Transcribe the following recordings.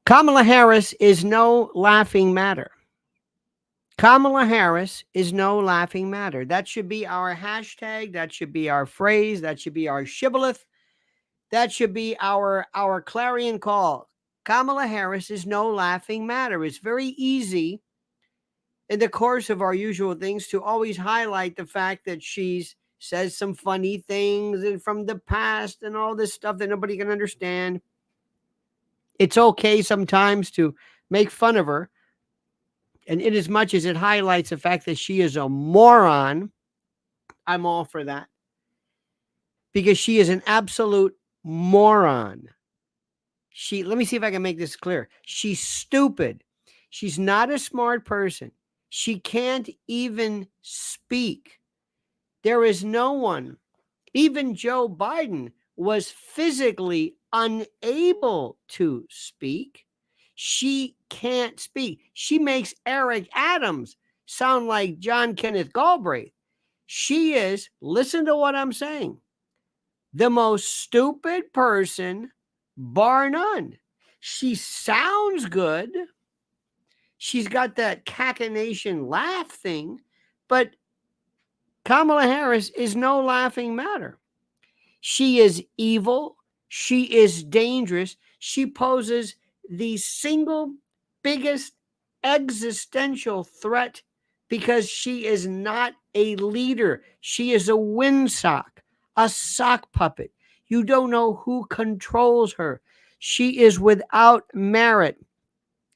Kamala Harris is no laughing matter. Kamala Harris is no laughing matter. That should be our hashtag. That should be our phrase. That should be our shibboleth. That should be our clarion call. Kamala Harris is no laughing matter. It's very easy in the course of our usual things to always highlight the fact that she's says some funny things and from the past and all this stuff that nobody can understand. It's okay sometimes to make fun of her. And in as much as it highlights the fact that she is a moron, I'm all for that. Because she is an absolute moron. Let me see if I can make this clear. She's stupid. She's not a smart person. She can't even speak. There is no one. Even Joe Biden was physically unable to speak. She can't speak. She makes Eric Adams sound like John Kenneth Galbraith. She is, listen to what I'm saying, the most stupid person, bar none. She sounds good. She's got that cachinnation laugh thing, but Kamala Harris is no laughing matter. She is evil. She is dangerous. She poses the single biggest existential threat because she is not a leader. She is a windsock, a sock puppet. You don't know who controls her. She is without merit.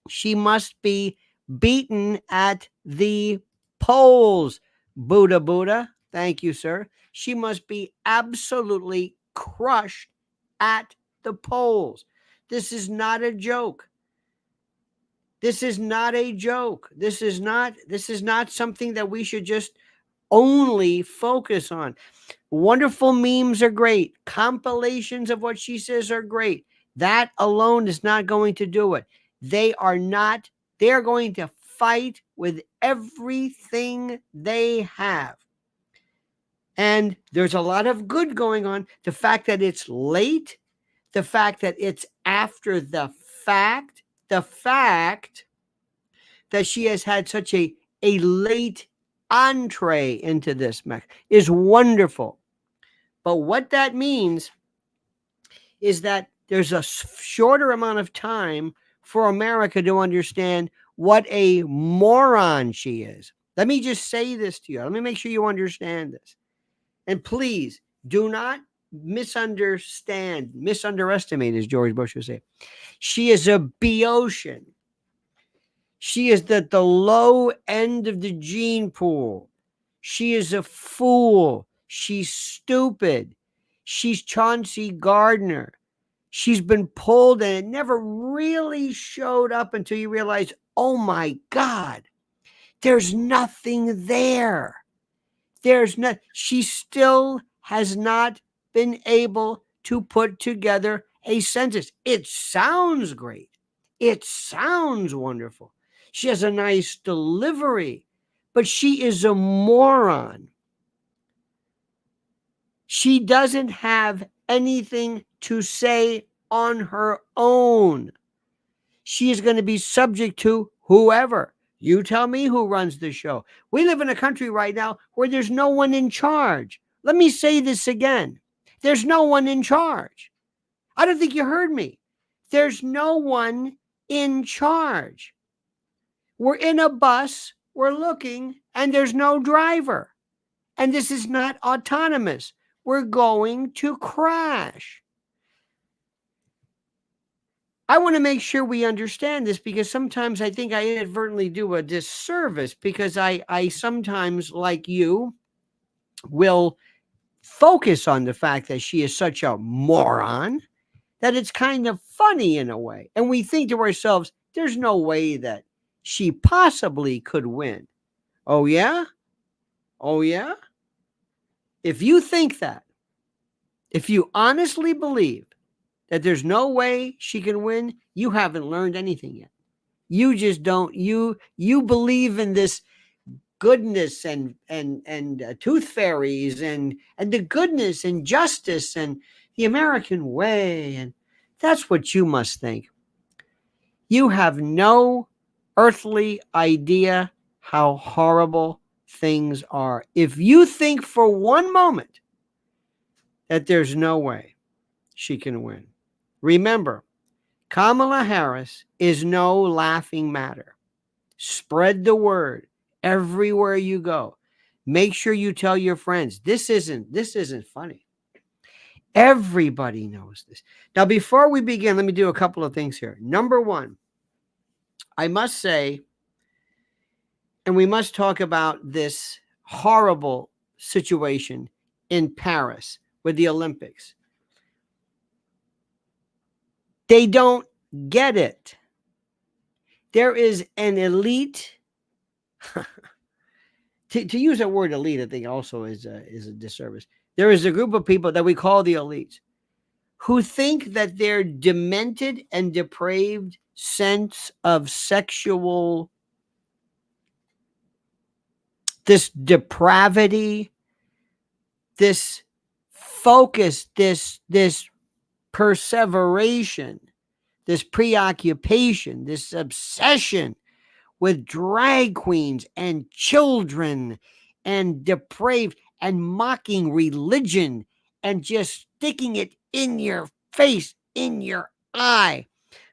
She must be beaten at the polls. Buddha, Buddha. Thank you, sir. She must be absolutely crushed at the polls. This is not a joke. This is not a joke. This is not something that we should just only focus on. Wonderful memes are great. Compilations of what she says are great. That alone is not going to do it. They're going to fight with everything they have. And there's a lot of good going on. The fact that it's late, the fact that it's after the fact that she has had such a late entree into this is wonderful. But what that means is that there's a shorter amount of time for America to understand what a moron she is. Let me just say this to you. Let me make sure you understand this. And please do not misunderestimate, as George Bush would say. She is a Boeotian. She is at the low end of the gene pool. She is a fool. She's stupid. She's Chauncey Gardner. She's been pulled and it never really showed up until you realize, oh my God, there's nothing there. She still has not been able to put together a sentence. It sounds great. It sounds wonderful. She has a nice delivery, but she is a moron. She doesn't have anything to say on her own. She is going to be subject to whoever. You tell me who runs the show. We live in a country right now where there's no one in charge. Let me say this again. There's no one in charge. I don't think you heard me. There's no one in charge. We're in a bus, we're looking, and there's no driver. And this is not autonomous. We're going to crash. I want to make sure we understand this because sometimes I think I inadvertently do a disservice because I sometimes, like you, will focus on the fact that she is such a moron that it's kind of funny in a way. And we think to ourselves, there's no way that she possibly could win. Oh, yeah? Oh, yeah? If you think that, if you honestly believe that there's no way she can win, you haven't learned anything yet. You just don't. You believe in this goodness and tooth fairies and the goodness and justice and the American way, and that's what you must think. You have no earthly idea how horrible things are. If you think for one moment that there's no way she can win, remember, Kamala Harris is no laughing matter. Spread the word everywhere you go. Make sure you tell your friends. This isn't funny. Everybody knows this. Now, before we begin, let me do a couple of things here. Number one, I must say, and we must talk about this horrible situation in Paris with the Olympics. They don't get it. There is an elite. To use that word elite, I think also is a disservice. There is a group of people that we call the elites who think that their demented and depraved sense of sexual, this depravity, this focus, this perseveration, this preoccupation, this obsession with drag queens and children and depraved and mocking religion and just sticking it in your face, in your eye.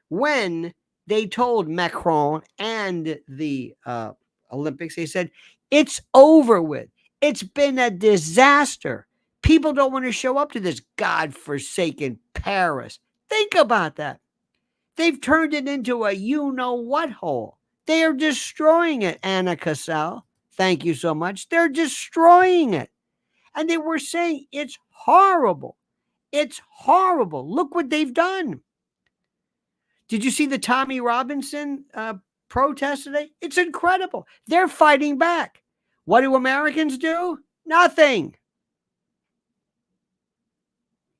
When they told Macron and the Olympics, they said, it's over with. It's been a disaster. People don't want to show up to this godforsaken Paris. Think about that. They've turned it into a you-know-what hole. They are destroying it, Anna Cassell. Thank you so much. They're destroying it. And they were saying it's horrible. It's horrible. Look what they've done. Did you see the Tommy Robinson protest today? It's incredible. They're fighting back. What do Americans do? Nothing.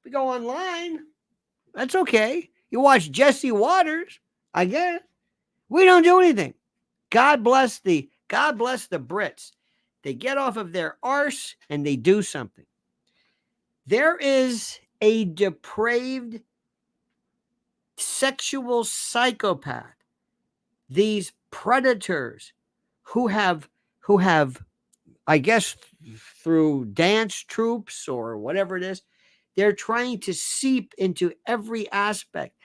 We go online. That's okay. You watch Jesse Waters, I guess. We don't do anything. God bless the Brits. They get off of their arse and they do something. There is a depraved sexual psychopath, these predators who have, I guess, through dance troops or whatever it is, they're trying to seep into every aspect.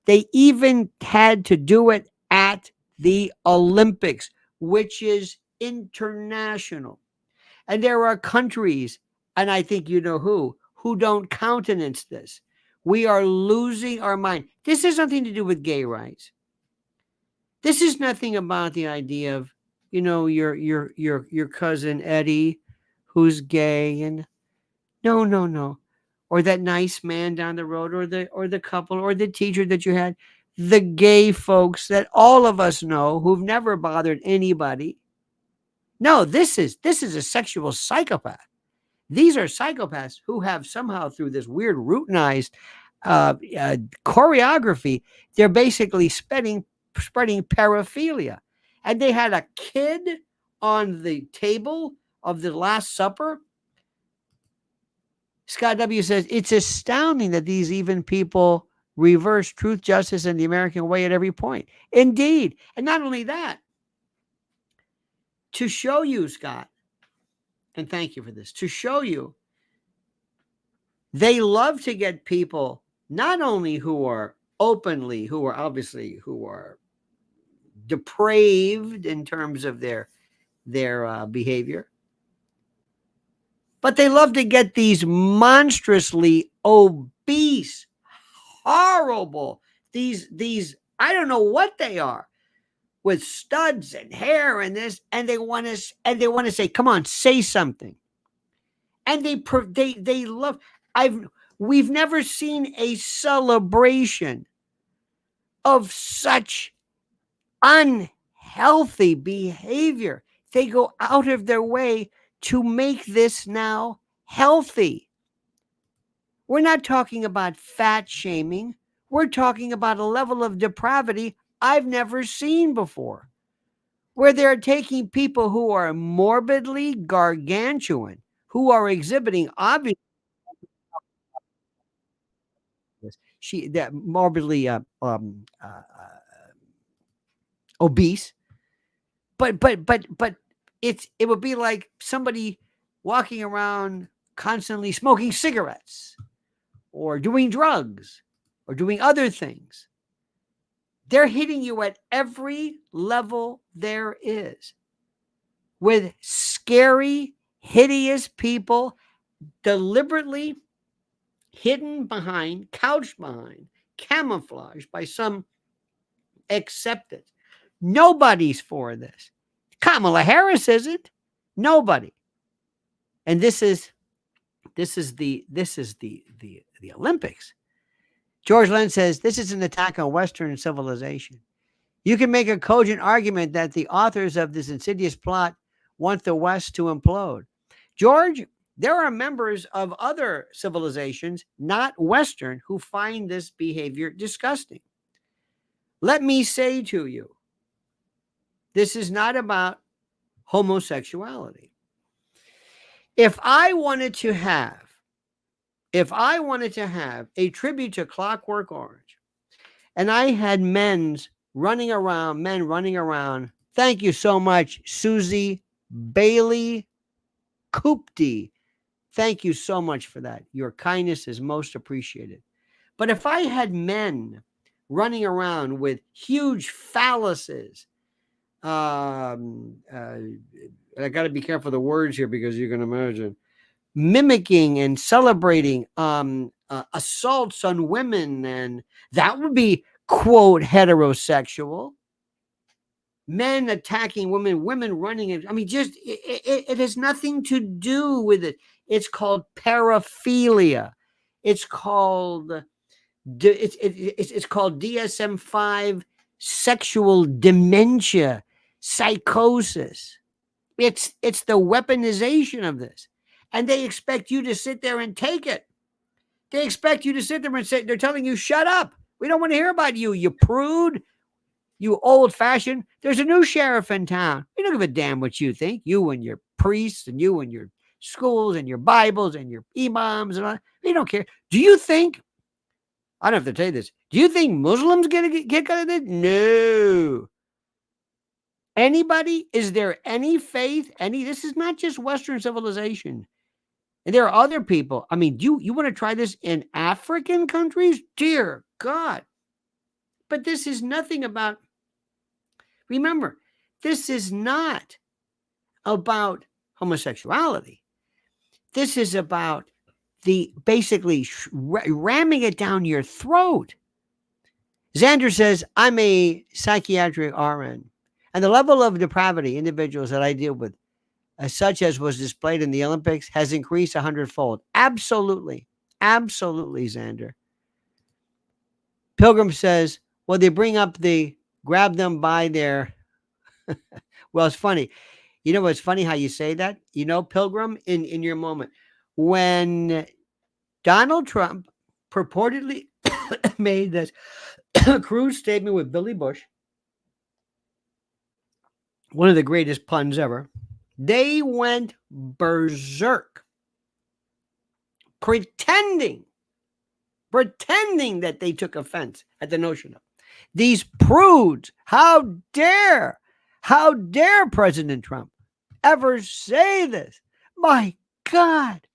They even had to do it at the Olympics, which is international. And there are countries, and I think you know who don't countenance this. We are losing our mind. This has nothing to do with gay rights. This is nothing about the idea of, your cousin Eddie, who's gay, and no. Or that nice man down the road, or the couple, or the teacher that you had. The gay folks that all of us know who've never bothered anybody. No, this is a sexual psychopath. These are psychopaths who have somehow, through this weird routinized choreography, they're basically spreading paraphilia. And they had a kid on the table of the Last Supper. Scott W. says, it's astounding that these even people reverse truth, justice, and the American way at every point. Indeed. And not only that, to show you, Scott, and thank you for this, to show you, they love to get people not only who are depraved in terms of their behavior, but they love to get these monstrously obese, horrible, these I don't know what they are, with studs and hair and this, and they want to say, come on, say something. And they love. We've never seen a celebration of such unhealthy behavior. They go out of their way to make this now healthy. We're not talking about fat shaming. We're talking about a level of depravity I've never seen before, where they're taking people who are morbidly gargantuan, who are exhibiting obvious that morbidly obese. But it would be like somebody walking around constantly smoking cigarettes or doing drugs or doing other things. They're hitting you at every level there is with scary, hideous people deliberately hidden behind, couched behind, camouflaged by some acceptance. Nobody's for this. Kamala Harris isn't. Nobody. And this is the Olympics. George Lenz says this is an attack on Western civilization. You can make a cogent argument that the authors of this insidious plot want the West to implode. George, there are members of other civilizations, not Western, who find this behavior disgusting. Let me say to you, this is not about homosexuality. If I wanted to have a tribute to Clockwork Orange, and I had men running around, thank you so much, Susie Bailey Kupti. Thank you so much for that. Your kindness is most appreciated. But if I had men running around with huge phalluses, I got to be careful of the words here because you can imagine, mimicking and celebrating assaults on women, and that would be, quote, heterosexual. Men attacking women, women running. I mean, just it has nothing to do with it. It's called paraphilia. It's called DSM-5 sexual dementia, psychosis. It's the weaponization of this. And they expect you to sit there and take it. They expect you to sit there and say, they're telling you, shut up. We don't want to hear about you, you prude, you old-fashioned. There's a new sheriff in town. We don't give a damn what you think. You and your priests and you and your schools and your Bibles and your imams and all. We don't care. Do you think, I don't have to tell you this, do you think Muslims get a kick out of this? No. Anybody? Is there any faith? This is not just Western civilization. And there are other people. I mean, you want to try this in African countries? Dear God. But this is nothing about, remember, this is not about homosexuality. This is about the basically ramming it down your throat. Xander says, I'm a psychiatric RN, and the level of depravity individuals that I deal with, such as was displayed in the Olympics, has increased 100-fold. Absolutely. Absolutely, Xander. Pilgrim says, well, they bring up grab them by their, well, it's funny. You know what's funny how you say that? You know, Pilgrim, in your moment, when Donald Trump purportedly made this crude statement with Billy Bush, one of the greatest puns ever, they went berserk, pretending that they took offense at the notion of these prudes. How dare President Trump ever say this? My God.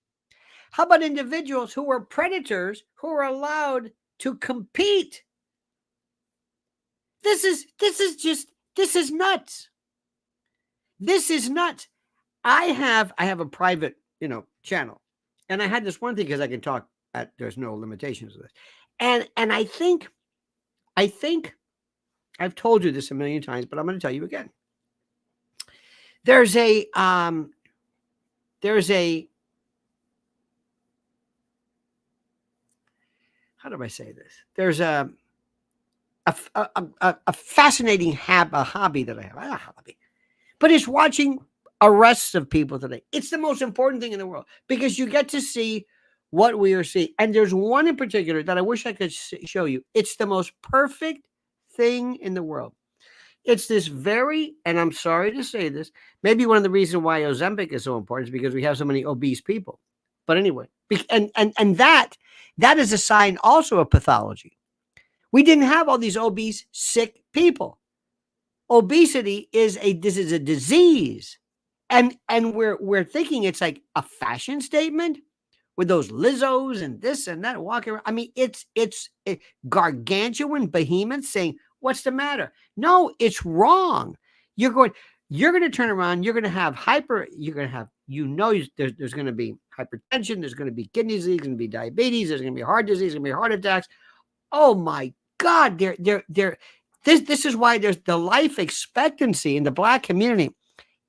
How about individuals who were predators who are allowed to compete? This is nuts. This is nuts. I have a private, channel, and I had this one thing because I can talk there's no limitations to this. And I think I've told you this a million times, but I'm going to tell you again. There's a how do I say this? There's a fascinating hobby that I have. A hobby. But it's watching arrests of people today. It's the most important thing in the world because you get to see what we are seeing. And there's one in particular that I wish I could show you. It's the most perfect thing in the world. It's this and I'm sorry to say this, maybe one of the reasons why Ozempic is so important is because we have so many obese people. But anyway, and that is a sign also of pathology. We didn't have all these obese, sick people. Obesity is a disease. And we're thinking it's like a fashion statement with those Lizzos and this and that walking around. I mean, it's gargantuan behemoths saying, "What's the matter?" No, it's wrong. You're going to turn around. You're going to have You're going to have there's going to be hypertension. There's going to be kidney disease. There's going to be diabetes. There's going to be heart disease. There's going to be heart attacks. Oh my God! This is why there's the life expectancy in the Black community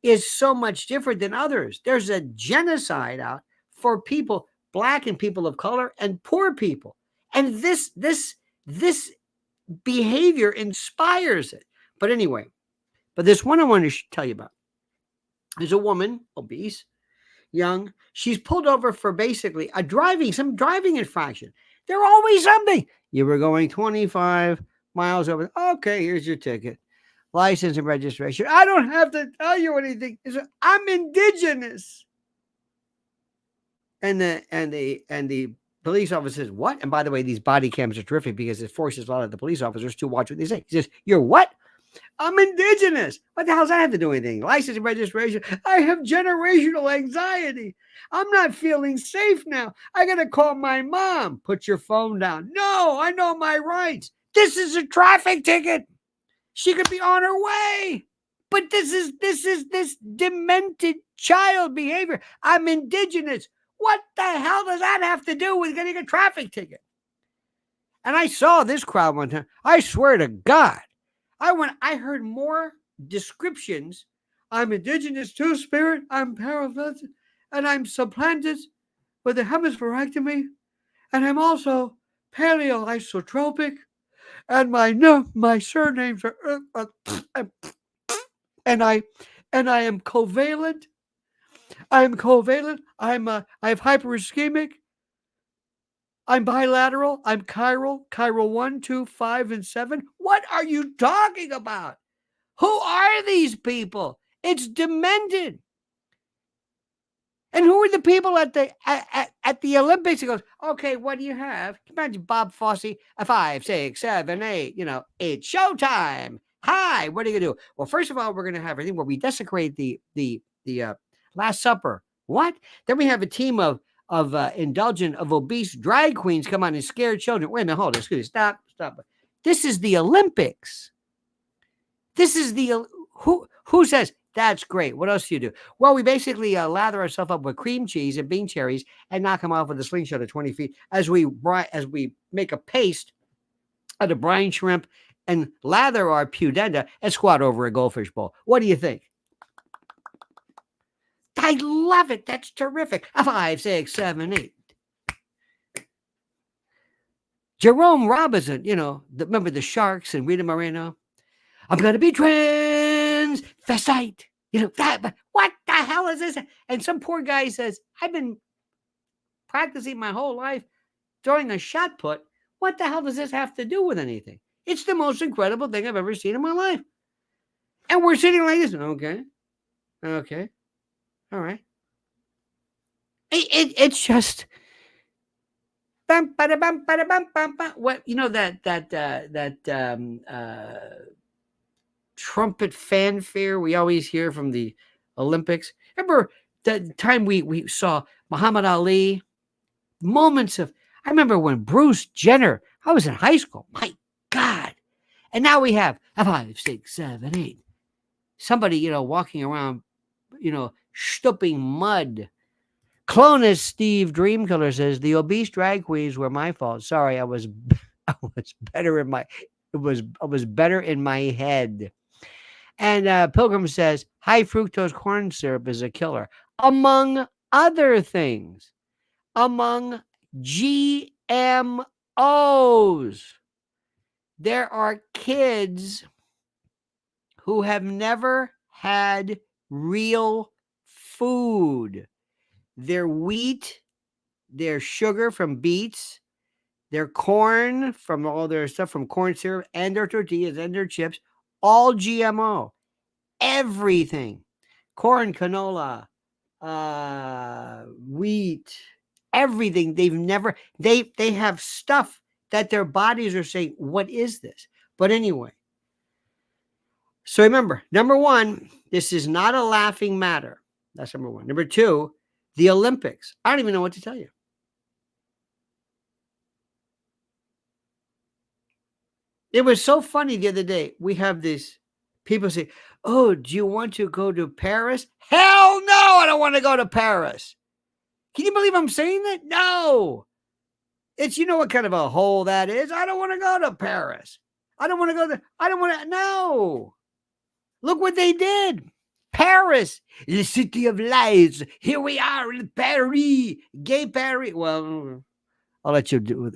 is so much different than others. There's a genocide out for people, Black and people of color and poor people. And this behavior inspires it. But anyway, this one I want to tell you about is a woman, obese, young. She's pulled over for basically some driving infraction. There's always something. You were going 25 miles over. Okay, here's your ticket. License and registration. I don't have to tell you anything. I'm indigenous. And the police officer says, "What?" And by the way, these body cams are terrific because it forces a lot of the police officers to watch what they say. He says, "You're what?" "I'm indigenous." "What the hell does that have to do with anything?" "License and registration." "I have generational anxiety. I'm not feeling safe now. I got to call my mom." "Put your phone down." "No, I know my rights. This is a traffic ticket. She could be on her way." But this is demented child behavior. "I'm indigenous." What the hell does that have to do with getting a traffic ticket? And I saw this crowd one time. I swear to God, I heard more descriptions. "I'm indigenous to spirit. I'm paraplegic, and I'm supplanted with a hemispherectomy, and I'm also paleoisotropic, and my surnames are and I am covalent. I'm covalent. I have hyperischemic. I'm bilateral. I'm chiral 1, 2, 5, and 7. What are you talking about? Who are these people? It's demented. And who are the people at the Olympics? He goes, "Okay, what do you have?" Imagine Bob Fosse, 5, 6, 7, 8. It's showtime. Hi, what are you gonna do? Well, first of all, we're gonna have a thing where we desecrate the Last Supper. What? Then we have a team of indulgent, of obese drag queens come on and scare children. Wait a minute, hold on, excuse me, stop. This is the Olympics. This is who says that's great? What else do you do? Well, we basically lather ourselves up with cream cheese and bean cherries and knock them off with a slingshot at 20 feet as we make a paste out of brine shrimp and lather our pudenda and squat over a goldfish bowl. What do you think? I love it. That's terrific. 5, 6, 7, 8. Jerome Robinson, remember the Sharks and Rita Moreno? "I'm going to be transvestite." That, what the hell is this? And some poor guy says, "I've been practicing my whole life throwing a shot put. What the hell does this have to do with anything?" It's the most incredible thing I've ever seen in my life. And we're sitting like this. Okay. All right. It's just bum, bada, bum, bada, bum, bum, bum. What that trumpet fanfare we always hear from the Olympics. Remember the time we saw Muhammad Ali? I remember when Bruce Jenner, I was in high school. My God. And now we have 5, 6, 7, 8. Somebody, walking around, stooping mud. Clonus Steve Dreamkiller says, "The obese drag queens were my fault. Sorry, I was better in my head." And Pilgrim says, "High fructose corn syrup is a killer, among other things, among GMOs. There are kids who have never had real food. Their wheat, their sugar from beets, their corn from all their stuff from corn syrup, and their tortillas and their chips, all GMO. Everything. Corn, canola, wheat, everything. They have stuff that their bodies are saying, what is this?" But anyway, So remember, number one, this is not a laughing matter. That's number one. Number two, the Olympics. I don't even know what to tell you. It was so funny the other day. We have these people say, "Oh, do you want to go to Paris?" Hell no, I don't want to go to Paris. Can you believe I'm saying that? No. It's, you know what kind of a hole that is. I don't want to go to Paris. I don't want to go there. I don't want to. No. Look what they did. Paris, the city of lights. Here we are in Paris, gay Paris. Well, I'll let you do it.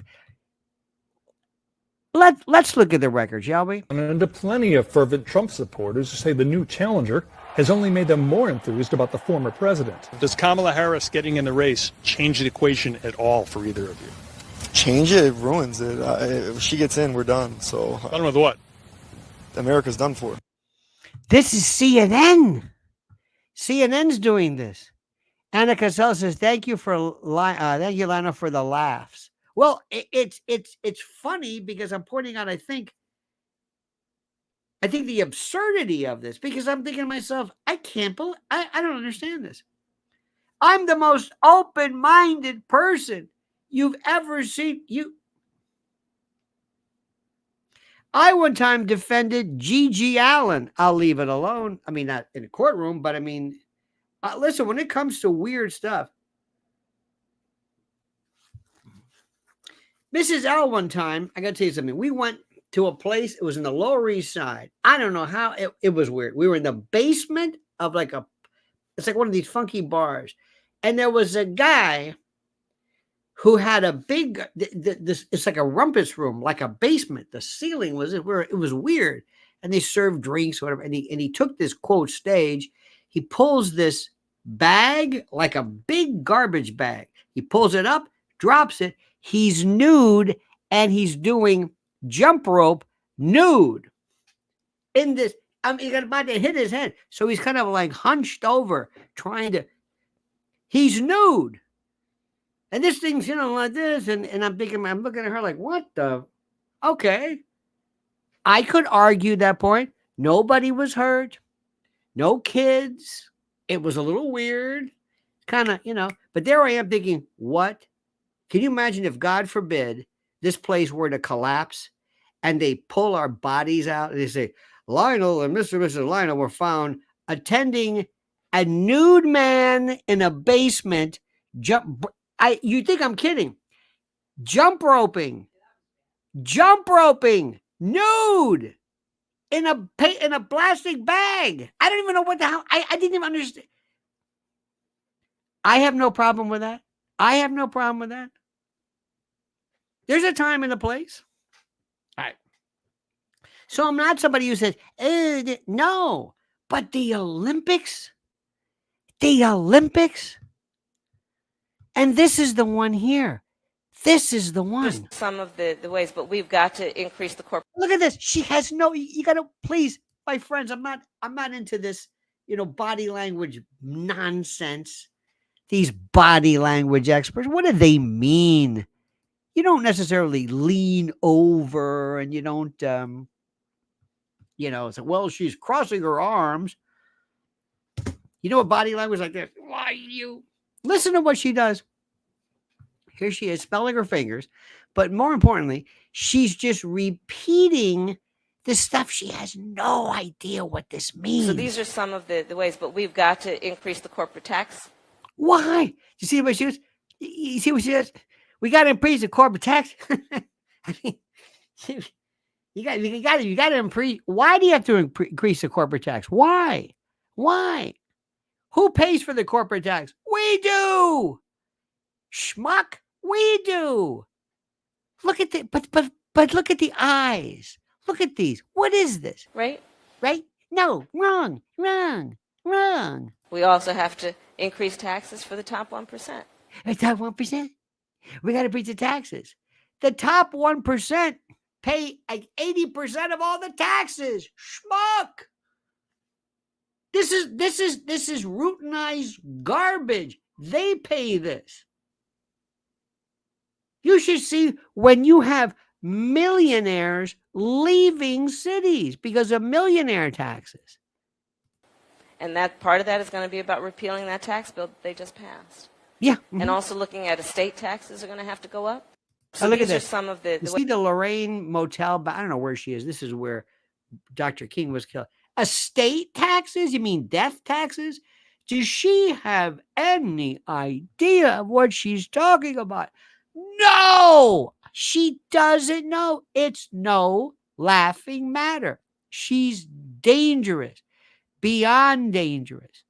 Let's look at the record, shall we? And to plenty of fervent Trump supporters who say the new challenger has only made them more enthused about the former president. Does Kamala Harris getting in the race change the equation at all for either of you? Change it, it ruins it. If she gets in, we're done. So Done with what? America's done for. This is CNN. CNN's doing this. Anna Cassell says, "Thank you, Lana, for the laughs." Well, it's funny because I'm pointing out, I think the absurdity of this, because I'm thinking to myself, I don't understand this. I'm the most open-minded person you've ever seen. I one time defended G.G. Allen. I'll leave it alone. I mean, not in a courtroom, but I mean, listen, when it comes to weird stuff, Mrs. L one time, I got to tell you something. We went to a place. It was in the Lower East Side. I don't know how. It was weird. We were in the basement of it's like one of these funky bars. And there was a guy who had a big, it's like a rumpus room, like a basement. The ceiling was where it was weird. And they served drinks, whatever. And he took this quote stage. He pulls this bag, like a big garbage bag. He pulls it up, drops it. He's nude and he's doing jump rope nude in this. He's about to hit his head. So he's kind of like hunched over he's nude. And this thing's, like this. And I'm thinking, I'm looking at her like, what the? Okay. I could argue that point. Nobody was hurt. No kids. It was a little weird. Kind of, but there I am thinking, what? Can you imagine if, God forbid, this place were to collapse and they pull our bodies out and they say, Lionel and Mr. and Mrs. Lionel were found attending a nude man in a basement. You think I'm kidding? Jump roping, nude in a plastic bag. I don't even know what the hell. I didn't even understand. I have no problem with that. There's a time and a place. All right. So I'm not somebody who says, no, but the Olympics, and this is the one here. This is the one. Just some of the ways, but we've got to increase the corporate. Look at this. She has you got to, please, my friends, I'm not into this, body language nonsense. These body language experts, what do they mean? You don't necessarily lean over and you don't, say, well, she's crossing her arms. You know what body language like this? Why you listen to what she does? Here she is spelling her fingers, but more importantly, she's just repeating the stuff. She has no idea what this means. So these are some of the ways, but we've got to increase the corporate tax. Why? You see what she was? You see what she does? We got to increase the corporate tax. I mean, you got to increase. Why do you have to increase the corporate tax? Why? Who pays for the corporate tax? We do. Schmuck. We do. Look at the but look at the eyes. Look at these. What is this? Right? No, wrong. We also have to increase taxes for the top 1%. The top 1%. We got to increase the taxes. The top 1% pay like 80% of all the taxes. Schmuck. This is routinized garbage. They pay this. You should see when you have millionaires leaving cities because of millionaire taxes. And that part of that is going to be about repealing that tax bill that they just passed. Yeah. And also looking at estate taxes are going to have to go up. So look at these are this. some of the You see the Lorraine Motel, but I don't know where she is. This is where Dr. King was killed. Estate taxes? You mean death taxes? Does she have any idea of what she's talking about? No, she doesn't know. It's no laughing matter. She's dangerous, beyond dangerous,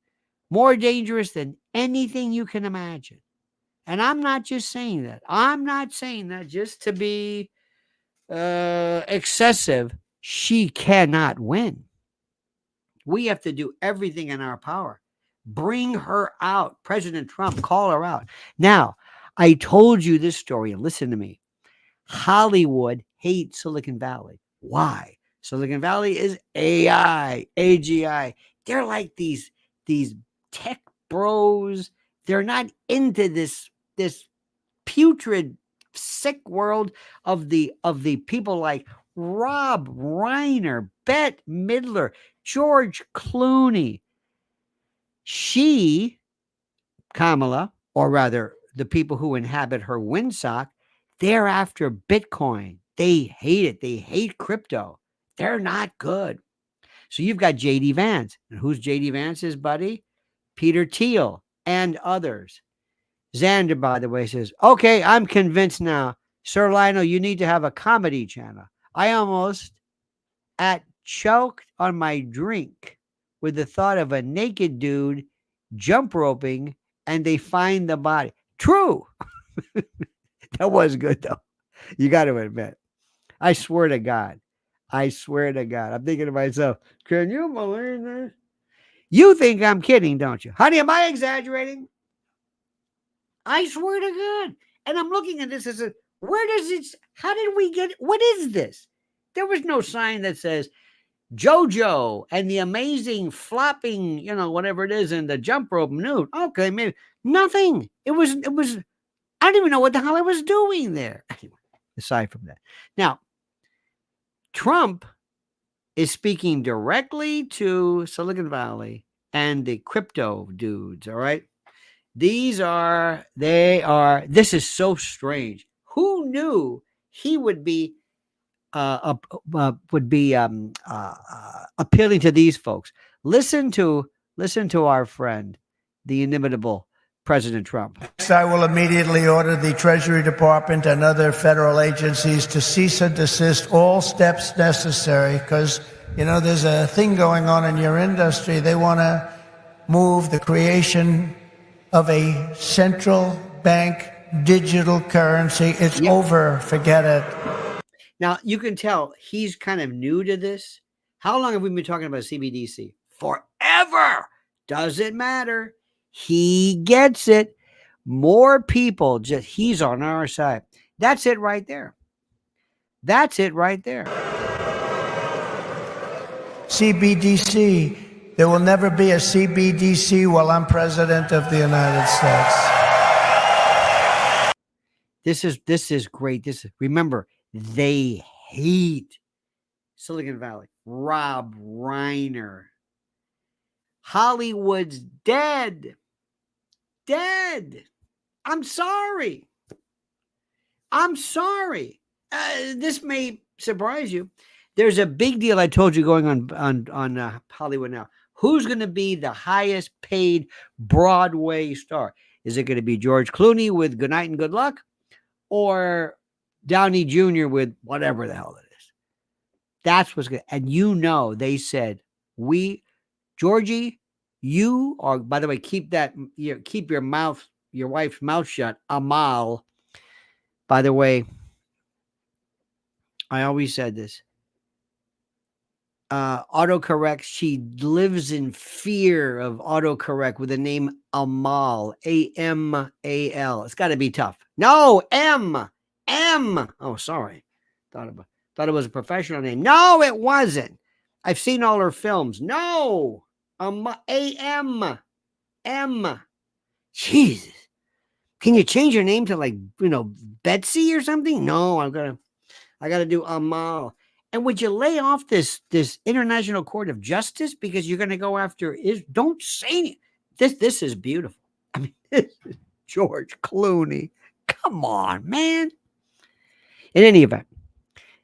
more dangerous than anything you can imagine. And I'm not just saying that. I'm not saying that just to be excessive. She cannot win. We have to do everything in our power. Bring her out. President Trump, call her out. Now, I told you this story, and listen to me. Hollywood hates Silicon Valley. Why? Silicon Valley is AI, AGI. They're like these tech bros. They're not into this putrid, sick world of the people like Rob Reiner, Bette Midler, George Clooney. She, Kamala, or rather the people who inhabit her windsock, they're after Bitcoin. They hate it. They hate crypto. They're not good. So you've got J.D. Vance. And who's J.D. Vance's buddy? Peter Thiel and others. Xander, by the way, says, okay, I'm convinced now. Sir Lionel, you need to have a comedy channel. I almost choked on my drink with the thought of a naked dude jump roping and they find the body. True. That was good, though. You got to admit. I swear to God. I'm thinking to myself, can you believe this? You think I'm kidding, don't you? Honey, am I exaggerating? I swear to God. And I'm looking at this as how did we get it? What is this? There was no sign that says JoJo and the amazing flopping, whatever it is in the jump rope nude. Okay, maybe nothing. It was, I don't even know what the hell I was doing there. Anyway, aside from that. Now, Trump is speaking directly to Silicon Valley and the crypto dudes, all right? This is so strange. Who knew he would be appealing to these folks? Listen to our friend, the inimitable President Trump. Next, I will immediately order the Treasury Department and other federal agencies to cease and desist all steps necessary because, there's a thing going on in your industry. They want to move the creation of a central bank digital currency. It's over. Forget it. Now, you can tell he's kind of new to this. How long have we been talking about CBDC? Forever. Doesn't matter. He gets it. More people, he's on our side. That's it right there. CBDC. There will never be a CBDC while I'm president of the United States. This is great. Remember, they hate Silicon Valley. Rob Reiner. Hollywood's dead. I'm sorry. This may surprise you. There's a big deal I told you going on Hollywood now. Who's going to be the highest paid Broadway star? Is it going to be George Clooney with Good Night and Good Luck, or Downey Jr. with whatever the hell it is? That's what's good. And they said, Georgie, you are, by the way, keep your wife's mouth shut. Amal. By the way, I always said this. Autocorrect. She lives in fear of autocorrect with the name Amal. Amal. It's got to be tough. No, M. Oh, sorry. Thought it was a professional name. No, it wasn't. I've seen all her films. No. A-M. M. Jesus. Can you change your name to Betsy or something? No, I'm going to I got to do Amal. And would you lay off this International Court of Justice because you're going to go after is? Don't say it. This is beautiful. I mean, this is George Clooney. Come on, man. In any event,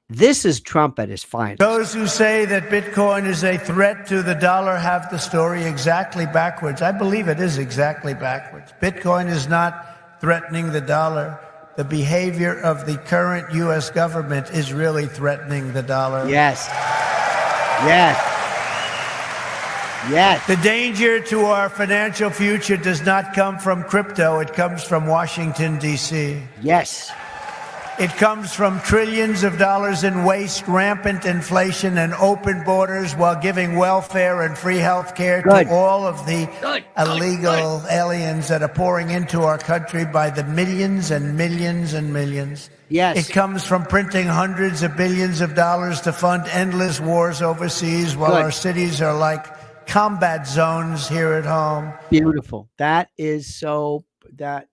this is Trump at his finest. Those who say that Bitcoin is a threat to the dollar have the story exactly backwards. I believe it is exactly backwards. Bitcoin is not threatening the dollar. The behavior of the current U.S. government is really threatening the dollar. Yes. Yes. Yes. The danger to our financial future does not come from crypto. It comes from Washington, D.C. Yes. It comes from trillions of dollars in waste, rampant inflation, and open borders while giving welfare and free health care to all of the illegal aliens that are pouring into our country by the millions and millions and millions. Yes. It comes from printing hundreds of billions of dollars to fund endless wars overseas while our cities are like combat zones here at home. Beautiful. That is so, that's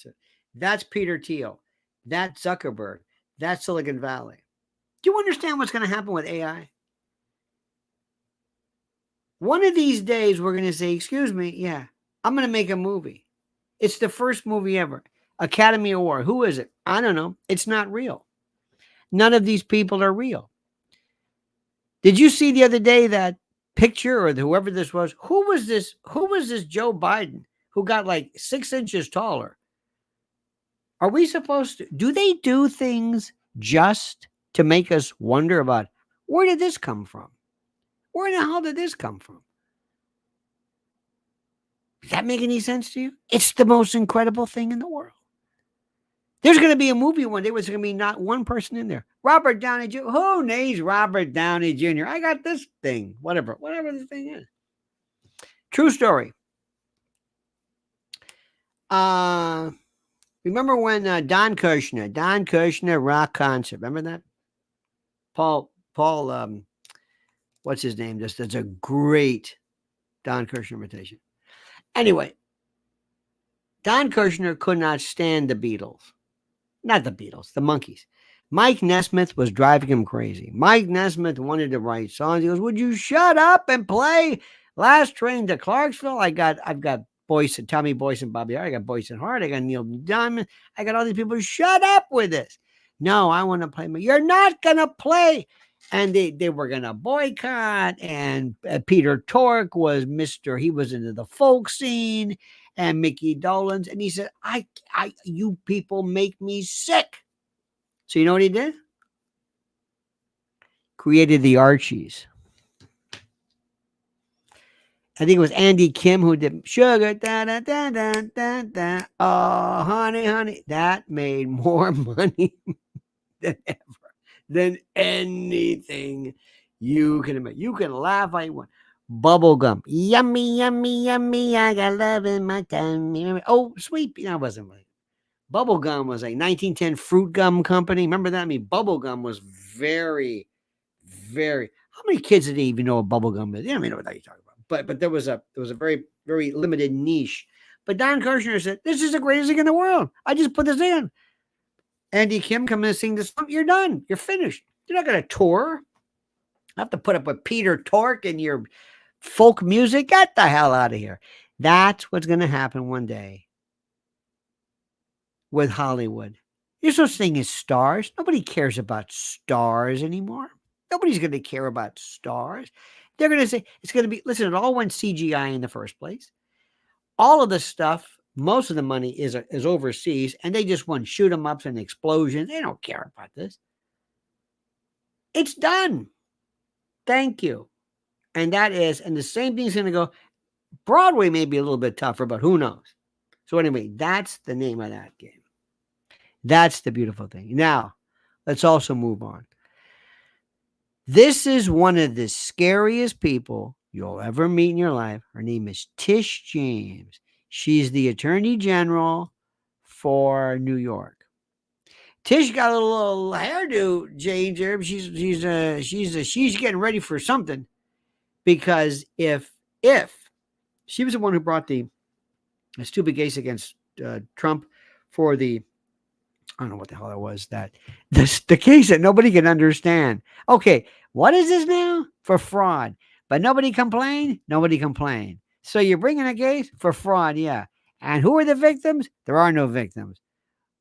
it. That's Peter Thiel. That's Zuckerberg. That's Silicon Valley. Do you understand what's going to happen with AI? One of these days, we're going to say, excuse me, yeah, I'm going to make a movie. It's the first movie ever. Academy Award. Who is it? I don't know. It's not real. None of these people are real. Did you see the other day that picture or whoever this was? Who was this? Who was this Joe Biden who got like 6 inches taller? Are we supposed to? Do they do things just to make us wonder about where did this come from? Where the hell did this come from? Does that make any sense to you? It's the most incredible thing in the world. There's going to be a movie one day where there's going to be not one person in there. Robert Downey Jr. Who needs Robert Downey Jr.? I got this thing. Whatever the thing is. True story. Remember when Don Kirshner rock concert? Remember that? Paul, what's his name? That's a great Don Kirshner imitation. Anyway, Don Kirshner could not stand the Beatles. Not the Beatles, the Monkees. Mike Nesmith was driving him crazy. Mike Nesmith wanted to write songs. He goes, would you shut up and play Last Train to Clarksville? I've got Boyce and Tommy Boyce and Bobby Hart. I got Boyce and Hart. I got Neil Diamond. I got all these people. Shut up with this. No, I want to play. You're not going to play. And they were going to boycott. And Peter Tork was he was into the folk scene. And Mickey Dolenz. And he said, you people make me sick. So you know what he did? Created the Archies. I think it was Andy Kim who did Sugar, da da da da da da. Oh, honey, that made more money than ever, than anything you can imagine. You can laugh all you want. Bubblegum, yummy, yummy, yummy. I got love in my tummy. Oh, sweet. I wasn't right. Bubblegum was like 1910 Fruit Gum Company. Remember that? I mean, bubblegum was very, very. How many kids did they even know what bubblegum is? They don't even know what you're talking about. But there was a very, very limited niche. But Don Kirshner said, this is the greatest thing in the world. I just put this in. Andy Kim come in and sing this song. You're done. You're finished. You're not going to tour. I have to put up with Peter Tork and your folk music. Get the hell out of here. That's what's going to happen one day with Hollywood. There's no such thing as stars. Nobody cares about stars anymore. Nobody's going to care about stars. They're going to say, it's going to be, listen, it all went CGI in the first place. All of the stuff, most of the money is overseas, and they just want shoot 'em ups and explosions. They don't care about this. It's done. Thank you. And the same thing's going to go. Broadway may be a little bit tougher, but who knows? So anyway, that's the name of that game. That's the beautiful thing. Now, let's also move on. This is one of the scariest people you'll ever meet in your life. Her name is Tish James. She's the Attorney General for New York. Tish got a little hairdo change there. She's getting ready for something, because if she was the one who brought the stupid case against Trump for the I don't know what the hell it was. The case that nobody can understand. Okay, what is this now? For fraud. But nobody complained? Nobody complained. So you're bringing a case for fraud, yeah. And who are the victims? There are no victims.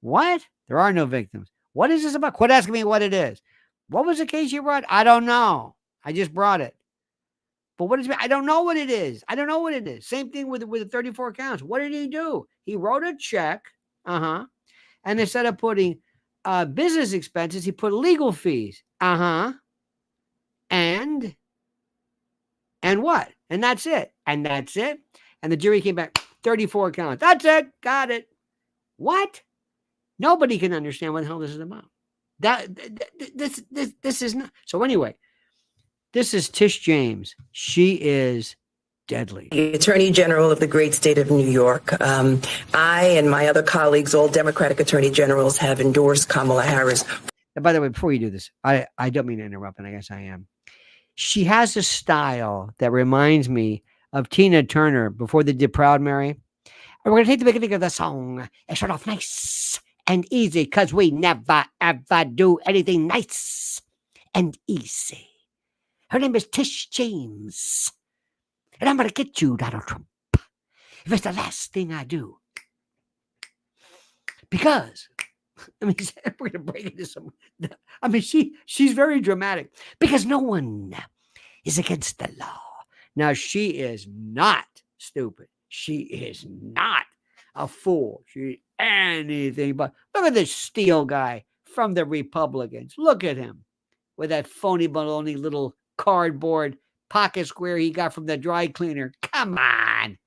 What? There are no victims. What is this about? Quit asking me what it is. What was the case you brought? I don't know. I just brought it. But what is it? I don't know what it is. I don't know what it is. Same thing with the 34 counts. What did he do? He wrote a check. And instead of putting business expenses, he put legal fees. And what? And that's it. And that's it. And the jury came back, 34 counts. That's it. Got it. What? Nobody can understand what the hell this is about. This is not. So anyway, this is Tish James. She is deadly. The Attorney General of the great state of New York. I and my other colleagues, all Democratic Attorney Generals, have endorsed Kamala Harris. And by the way, before you do this, I don't mean to interrupt, and I guess I am. She has a style that reminds me of Tina Turner before they did Proud Mary. And we're going to take the beginning of the song and start off nice and easy because we never, ever do anything nice and easy. Her name is Tish James. And I'm going to get you, Donald Trump, if it's the last thing I do. Because, I mean, we're going to break into some, I mean, she's very dramatic. Because no one is against the law. Now, she is not stupid. She is not a fool. She's anything but. Look at this Steele guy from the Republicans. Look at him with that phony baloney little cardboard pocket square he got from the dry cleaner. Come on.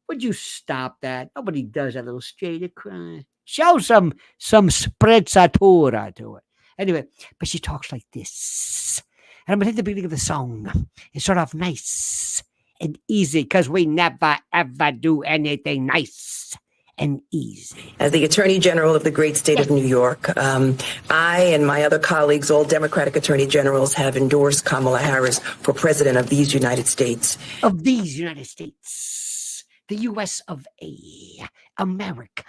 Would you stop that? Nobody does that little straight across. Show some sprezzatura to it. Anyway, but she talks like this. And I'm going to take the beginning of the song and start off nice and easy because we never, ever do anything nice and easy. As the Attorney General of the great state of New York, I and my other colleagues, all Democratic Attorney Generals, have endorsed Kamala Harris for President of these United States. Of these United States, the U.S. of A, America,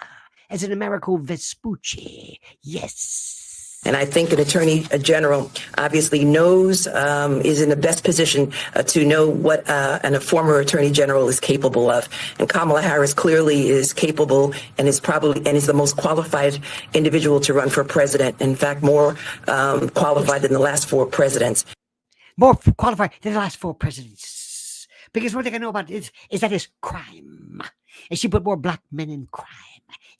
as an Americo Vespucci, yes. And I think an Attorney General obviously knows, is in the best position to know what a former Attorney General is capable of. And Kamala Harris clearly is capable and is the most qualified individual to run for president. In fact, more qualified than the last four presidents. More qualified than the last four presidents. Because one thing I know about it is that it's crime. And she put more black men in crime,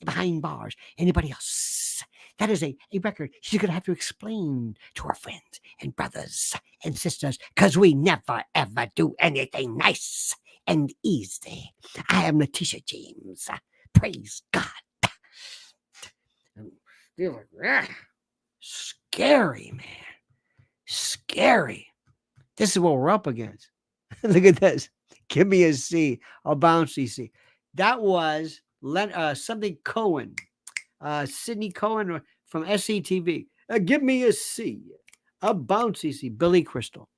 behind bars, anybody else. That is a record she's going to have to explain to her friends and brothers and sisters because we never, ever do anything nice and easy. I am Letitia James. Praise God. Scary, man. Scary. This is what we're up against. Look at this. Give me a C, a bouncy C. That was something Cohen. Sidney Cohen from SCTV. Give me a C, a bouncy C. Billy Crystal.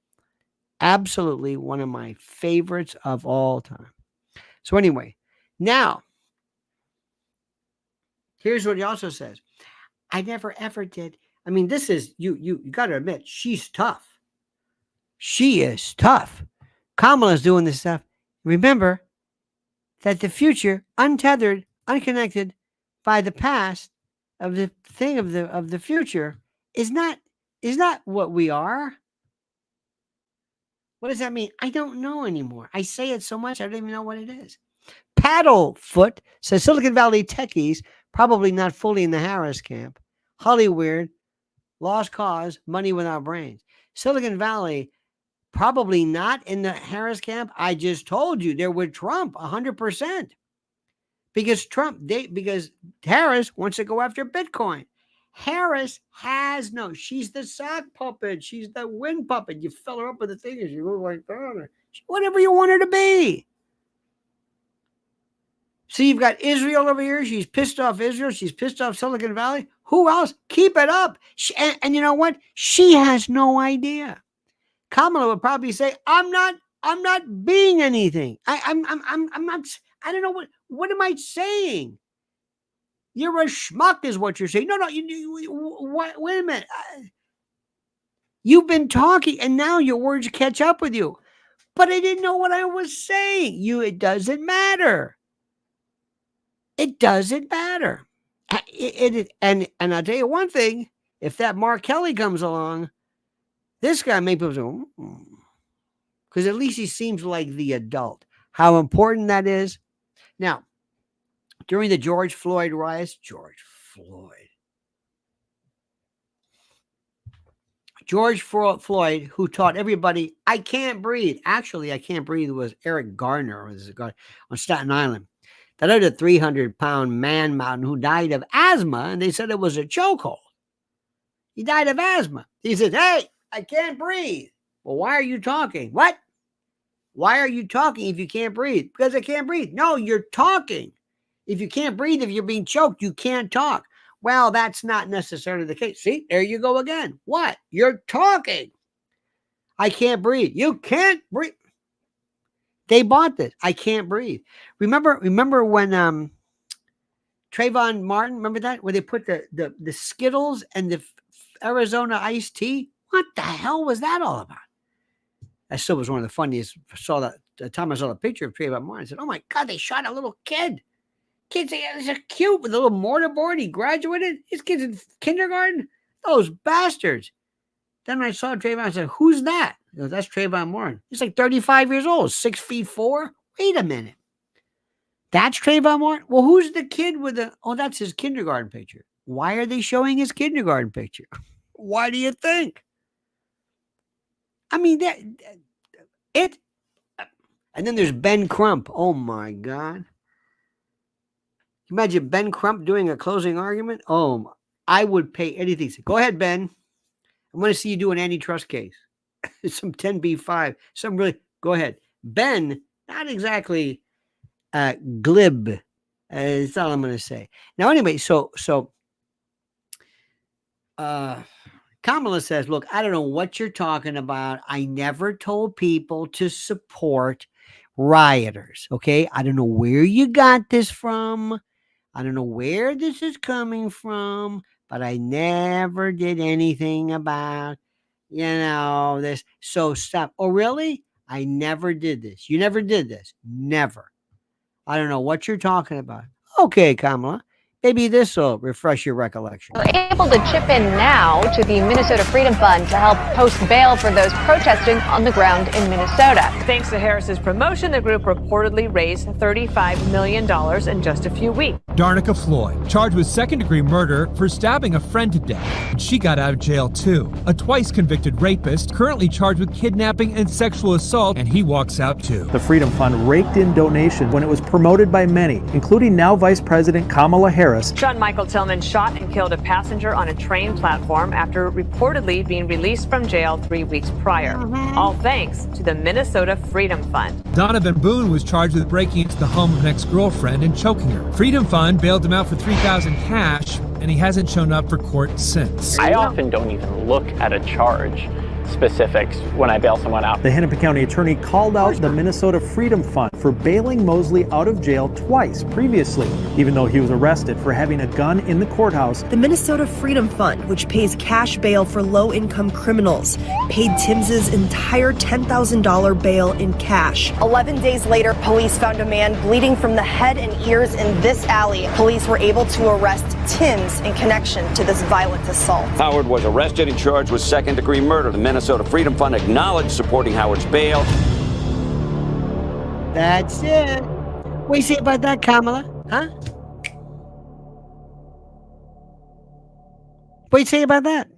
Absolutely one of my favorites of all time. So anyway, now, here's what he also says. I never ever did. I mean, this is, you got to admit, she's tough. She is tough. Kamala's doing this stuff. Remember that the future, untethered, unconnected, by the past of the thing of the future is not what we are. What does that mean? I don't know anymore. I say it so much I don't even know what it is. Paddlefoot says Silicon Valley techies probably not fully in the Harris camp. Hollywood, lost cause, money without brains. Silicon Valley probably not in the Harris camp. I just told you they're with Trump 100%. Because because Harris wants to go after Bitcoin. Harris has she's the sock puppet. She's the wind puppet. You fill her up with the thing and she goes like that. Whatever you want her to be. See, you've got Israel over here. She's pissed off Israel. She's pissed off Silicon Valley. Who else? Keep it up. And you know what? She has no idea. Kamala would probably say, I'm not being anything. I'm not, I don't know what am I saying? You're a schmuck is what you're saying. No, wait a minute. You've been talking and now your words catch up with you. But I didn't know what I was saying. It doesn't matter. It doesn't matter. And I'll tell you one thing. If that Mark Kelly comes along, this guy may be able to, because at least he seems like the adult. How important that is. Now, during the George Floyd riots, George Floyd, who taught everybody, I can't breathe. Actually, I can't breathe was Eric Garner on Staten Island. That other 300-pound man mountain who died of asthma, and they said it was a chokehold. He died of asthma. He said, hey, I can't breathe. Well, why are you talking? What? Why are you talking if you can't breathe? Because I can't breathe. No, you're talking. If you can't breathe, if you're being choked, you can't talk. Well, that's not necessarily the case. See, there you go again. What? You're talking. I can't breathe. You can't breathe. They bought this. I can't breathe. Remember when Trayvon Martin, remember that? Where they put the Skittles and the Arizona iced tea? What the hell was that all about? That still was one of the funniest. The time I saw the picture of Trayvon Martin, I said, oh my God, they shot a little kid. Kids, they're cute with a little mortarboard. He graduated. His kid's in kindergarten. Those bastards. Then I saw Trayvon. I said, who's that? He goes, that's Trayvon Martin. He's like 35 years old, 6'4". Wait a minute. That's Trayvon Martin? Well, who's the kid with that's his kindergarten picture. Why are they showing his kindergarten picture? Why do you think? I mean, and then there's Ben Crump. Oh my God. Imagine Ben Crump doing a closing argument. Oh, I would pay anything. Go ahead, Ben. I want to see you do an antitrust case. Some 10b5. Some really. Go ahead. Ben, not exactly glib. That's all I'm going to say. Now, anyway, so Kamala says, look, I don't know what you're talking about. I never told people to support rioters. Okay. I don't know where you got this from. I don't know where this is coming from, but I never did anything about, this. So stop. Oh, really? I never did this. You never did this. Never. I don't know what you're talking about. Okay, Kamala. Maybe this will refresh your recollection. We're able to chip in now to the Minnesota Freedom Fund to help post bail for those protesting on the ground in Minnesota. Thanks to Harris's promotion, the group reportedly raised $35 million in just a few weeks. Darnica Floyd, charged with second-degree murder for stabbing a friend to death, and she got out of jail too. A twice-convicted rapist, currently charged with kidnapping and sexual assault, and he walks out too. The Freedom Fund raked in donations when it was promoted by many, including now Vice President Kamala Harris. Sean Michael Tillman shot and killed a passenger on a train platform after reportedly being released from jail 3 weeks prior. All thanks to the Minnesota Freedom Fund. Donovan Boone was charged with breaking into the home of an ex-girlfriend and choking her. Freedom Fund bailed him out for $3,000 cash, and he hasn't shown up for court since. I often don't even look at a charge specifics when I bail someone out. The Hennepin County attorney called out the Minnesota Freedom Fund for bailing Mosley out of jail twice previously, even though he was arrested for having a gun in the courthouse. The Minnesota Freedom Fund, which pays cash bail for low-income criminals, paid Tims's entire $10,000 bail in cash. 11 days later, police found a man bleeding from the head and ears in this alley. Police were able to arrest Tims in connection to this violent assault. Howard was arrested and charged with second-degree murder. The Minnesota Freedom Fund acknowledged supporting Howard's bail. That's it. What do you say about that, Kamala? Huh? What do you say about that?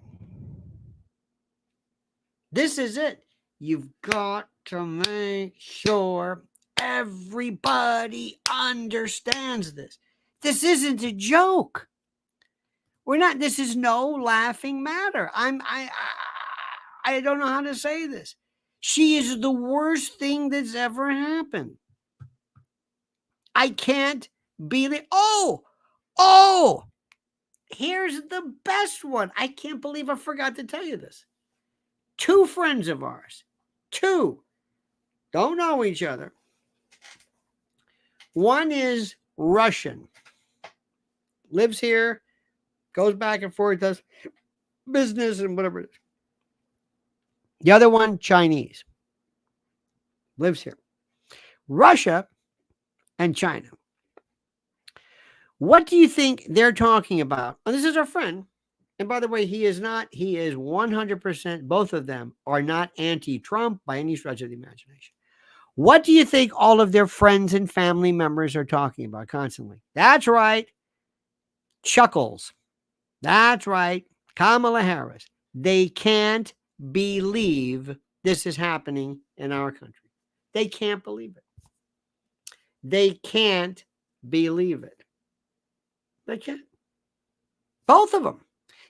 This is it. You've got to make sure everybody understands this. This isn't a joke. This is no laughing matter. I don't know how to say this. She is the worst thing that's ever happened. I can't believe. Oh, here's the best one. I can't believe I forgot to tell you this. 2 friends of ours, 2, don't know each other. One is Russian. lives here, goes back and forth, does business and whatever it is. The other one, Chinese, lives here. Russia and China. What do you think they're talking about? And this is our friend. And by the way, he is 100%, both of them are not anti-Trump by any stretch of the imagination. What do you think all of their friends and family members are talking about constantly? That's right. Chuckles. That's right. Kamala Harris. They can't believe this is happening in our country. They can't believe it. They can't believe it. They can't. Both of them.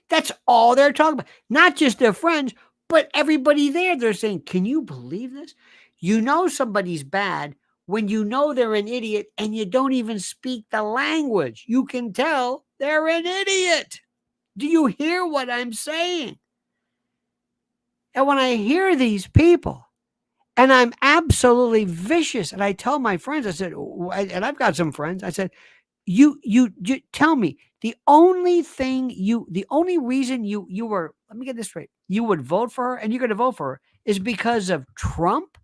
That's all they're talking about. Not just their friends, but everybody there. They're saying, can you believe this? You know somebody's bad when you know they're an idiot and you don't even speak the language. You can tell they're an idiot. Do you hear what I'm saying? And when I hear these people, and I'm absolutely vicious, and I tell my friends, I said, and I've got some friends, I said, you tell me, the only reason you were, let me get this straight, you would vote for her and you're going to vote for her is because of Trump?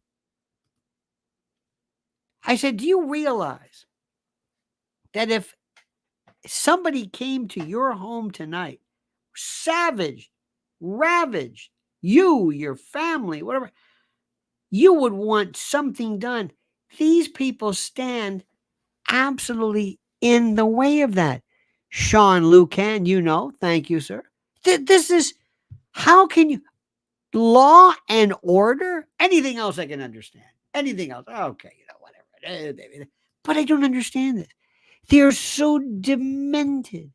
I said, do you realize that if somebody came to your home tonight, savaged, ravaged, you, your family, whatever, you would want something done? These people stand absolutely in the way of that. Sean Lucan, thank you, sir. This is, how can you, law and order? Anything else I can understand. Anything else, okay, whatever. But I don't understand this. They're so demented.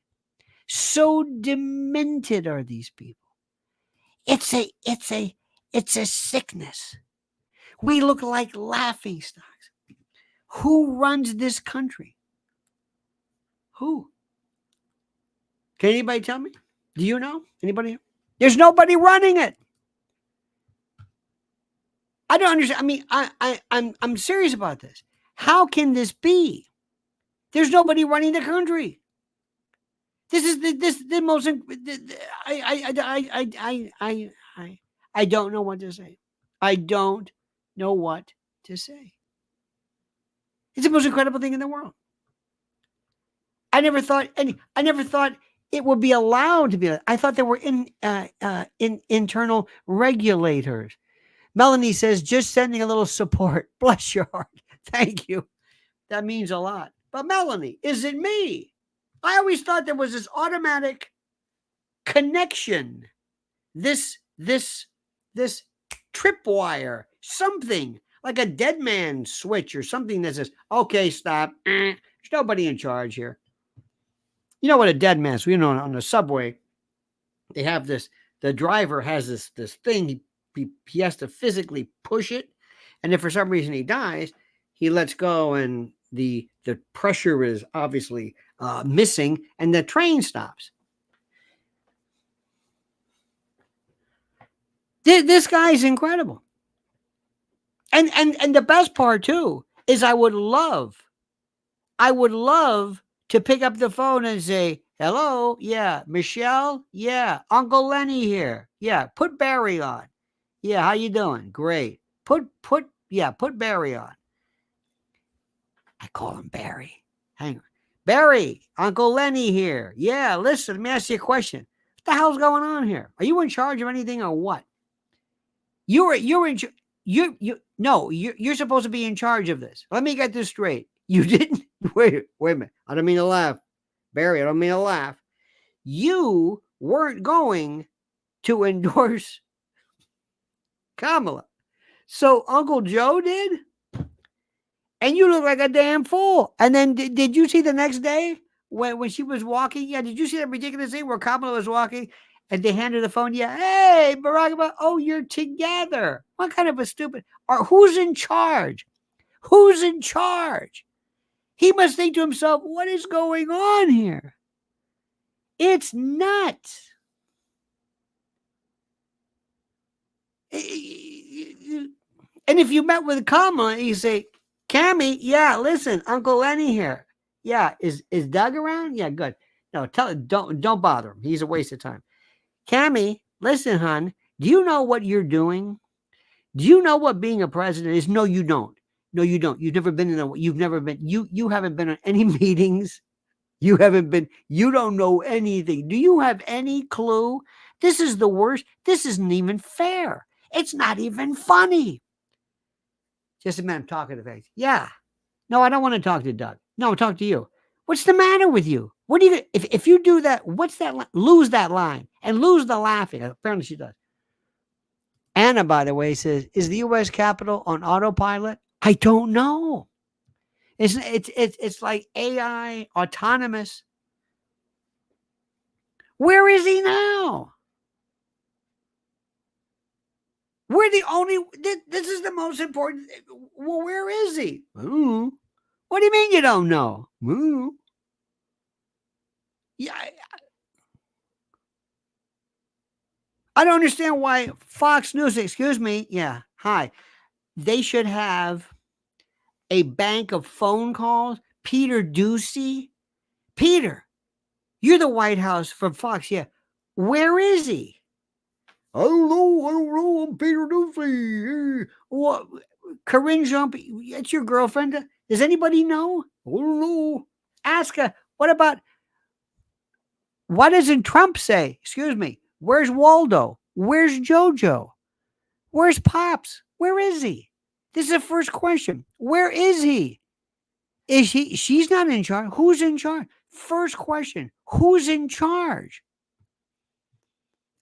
So demented are these people. It's a sickness. We look like laughing stocks. Who runs this country? Who? Can anybody tell me? Do you know? Anybody? There's nobody running it. I don't understand. I mean, I'm serious about this. How can this be? There's nobody running the country. This is the most. I don't know what to say. I don't know what to say. It's the most incredible thing in the world. I never thought it would be allowed to be. I thought there were internal regulators. Melanie says, just sending a little support. Bless your heart. Thank you. That means a lot. But Melanie, is it me? I always thought there was this automatic connection. This tripwire, something like a dead man switch or something that says, okay, stop. There's nobody in charge here. You know what a dead man is? On the subway, they have this, the driver has this thing, he has to physically push it. And if for some reason he dies, he lets go and the pressure is obviously missing and the train stops. This guy is incredible. And the best part too is I would love to pick up the phone and say, hello, yeah, Michelle, yeah, Uncle Lenny here. Yeah, put Barry on. Yeah, how you doing? Great. Put Barry on. I call him Barry. Hang on. Barry, Uncle Lenny here. Yeah, listen, let me ask you a question. What the hell's going on here? Are you in charge of anything or what? You're supposed to be in charge of this. Let me get this straight. You didn't wait a minute. I don't mean to laugh. Barry, I don't mean to laugh. You weren't going to endorse Kamala. So Uncle Joe did? And you look like a damn fool. And then did you see the next day when she was walking? Yeah, did you see that ridiculous thing where Kamala was walking and they handed the phone? Yeah, hey, Barack Obama, oh, you're together. What kind of a stupid, or who's in charge? Who's in charge? He must think to himself, what is going on here? It's nuts. And if you met with Kamala, you say, Cammy, yeah, listen, Uncle Lenny here. Yeah, is Doug around? Yeah, good. No, don't bother him. He's a waste of time. Cammie, listen, hon. Do you know what you're doing? Do you know what being a president is? No, you don't. No, you don't. You've never been you haven't been on any meetings. You don't know anything. Do you have any clue? This is the worst. This isn't even fair. It's not even funny. Just a minute, I'm talking to things. Yeah. No, I don't want to talk to Doug. No, talk to you. What's the matter with you? What do you, if you do that, what's that? Lose that line and lose the laughing. Apparently she does. Anna, by the way, says, is the U.S. Capitol on autopilot? I don't know. It's like AI, autonomous. Where is he now? We're the only, this is the most important. Well, where is he? Ooh. What do you mean you don't know? Ooh. Yeah. I don't understand why Fox News, excuse me. Yeah. Hi. They should have a bank of phone calls. Peter Ducey. Peter, you're the White House from Fox. Yeah. Where is he? I don't know. I'm Peter Ducey. What? Corinne Jump, it's your girlfriend. Does anybody know? I don't know. Ask her. What doesn't Trump say? Excuse me. Where's Waldo? Where's JoJo? Where's Pops? Where is he? This is the first question. Where is he? She's not in charge. Who's in charge? First question. Who's in charge?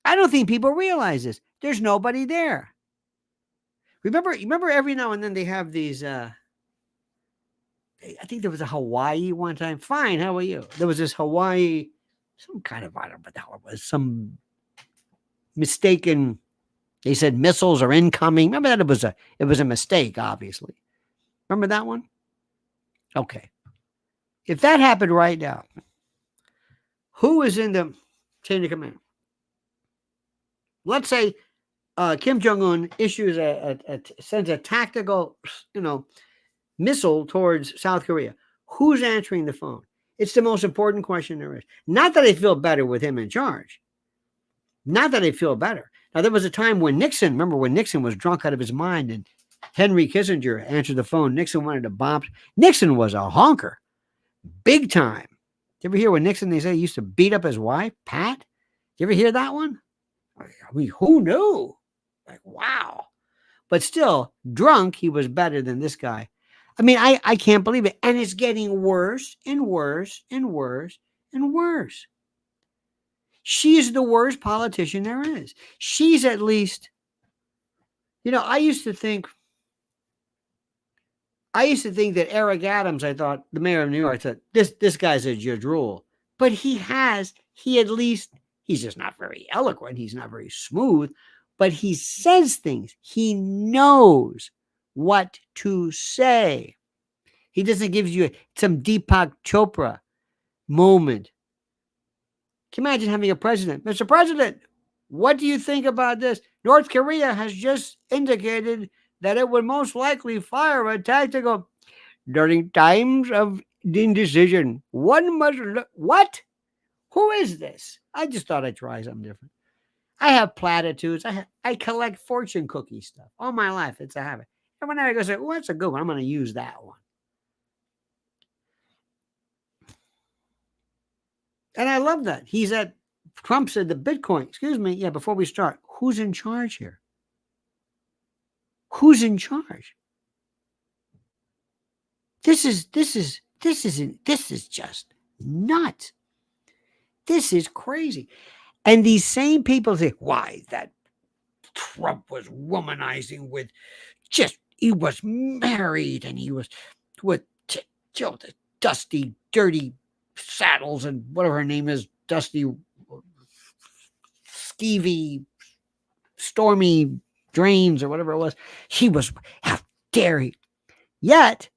I don't think people realize this. There's nobody there. Remember every now and then they have these, I think there was a Hawaii one time. Fine, how are you? There was this Hawaii, some kind of, I don't know what the hell it was, some mistaken, they said missiles are incoming. Remember that it was a mistake, obviously. Remember that one? Okay. If that happened right now, who is in the chain of command? Let's say Kim Jong-un issues sends a tactical, missile towards South Korea. Who's answering the phone? It's the most important question there is. Not that I feel better with him in charge. Not that I feel better. Now, there was a time when Nixon was drunk out of his mind and Henry Kissinger answered the phone. Nixon wanted to bomb. Nixon was a honker. Big time. Did you ever hear when Nixon, they say, he used to beat up his wife, Pat? Did you ever hear that one? I mean, who knew? Like, wow. But still, drunk, he was better than this guy. I mean, I can't believe it. And it's getting worse and worse and worse and worse. She's the worst politician there is. She's at least, I used to think that Eric Adams, I thought, the mayor of New York, I thought, this guy's a Judge Rule. But he's just not very eloquent. He's not very smooth, but he says things. He knows what to say. He doesn't give you some Deepak Chopra moment. Can you imagine having a president? Mr. President, what do you think about this? North Korea has just indicated that it would most likely fire a tactical during times of indecision. One must look. What? Who is this? I just thought I'd try something different. I have platitudes. I collect fortune cookie stuff all my life. It's a habit. And whenever I go say, "Oh, that's a good one," I'm going to use that one. And I love that. Trump said the Bitcoin. Excuse me. Yeah, before we start, who's in charge here? Who's in charge? This is just nuts. This is crazy. And these same people say, why that Trump was womanizing he was married and he was with the dusty, dirty Saddles and whatever her name is, Dusty, Skeevy, Stormy Drains or whatever it was. He was, how dare he? Yet,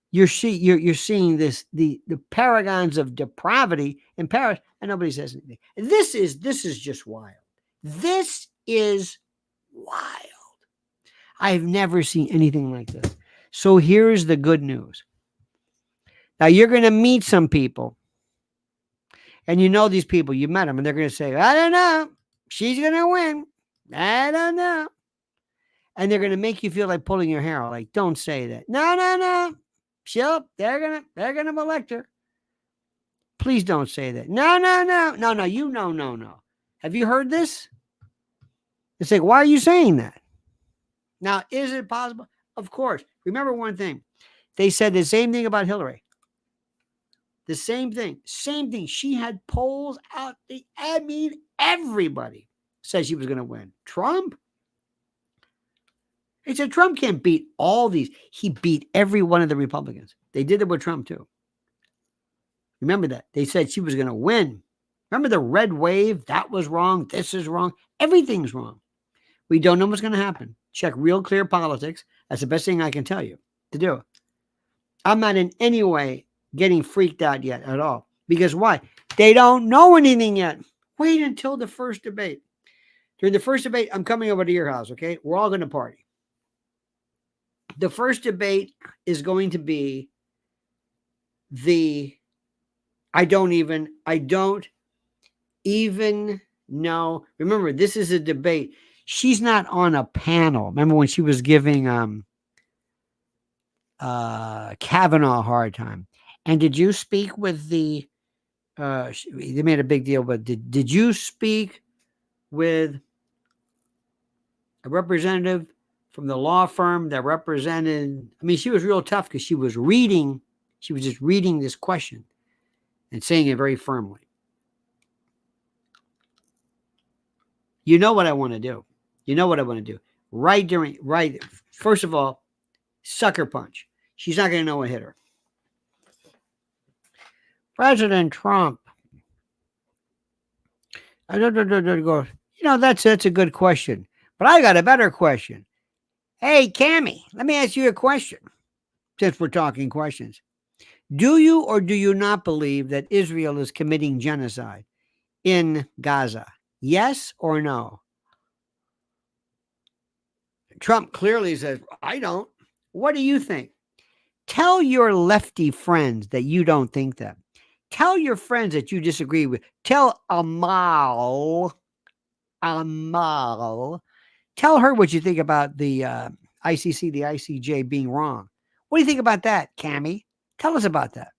you're seeing this, the paragons of depravity in Paris, and nobody says anything. This is just wild. This is wild. I've never seen anything like this. So here's the good news. Now you're going to meet some people, And you know these people, you met them, and they're going to say, I don't know. She's going to win. I don't know. And they're going to make you feel like pulling your hair out. Like, don't say that. No. They're going to elect her. Please don't say that. No. No. Have you heard this? It's like, why are you saying that? Now, is it possible? Of course. Remember one thing. They said the same thing about Hillary. The same thing. She had polls out. Everybody said she was going to win. Trump? They said Trump can't beat all these. He beat every one of the Republicans. They did it with Trump too. Remember that. They said she was going to win. Remember the red wave? That was wrong. This is wrong. Everything's wrong. We don't know what's going to happen. Check Real Clear Politics. That's the best thing I can tell you to do. I'm not in any way getting freaked out yet at all. Because why? They don't know anything yet. Wait until the first debate. During the first debate, I'm coming over to your house, okay? We're all going to party. The first debate is going to be I don't even know. Remember, this is a debate. She's not on a panel. Remember when she was giving Kavanaugh a hard time? And did you speak with they made a big deal, but did you speak with a representative from the law firm that represented? I mean, she was real tough because she was just reading this question and saying it very firmly. You know what I want to do. First of all, sucker punch. She's not going to know what hit her. President Trump. That's a good question. But I got a better question. Hey, Cammie, let me ask you a question. Since we're talking questions. Do you or do you not believe that Israel is committing genocide in Gaza? Yes or no? Trump clearly says, I don't. What do you think? Tell your lefty friends that you don't think that. Tell your friends that you disagree with. Tell Amal. Tell her what you think about the ICC, the ICJ being wrong. What do you think about that, Cammie? Tell us about that.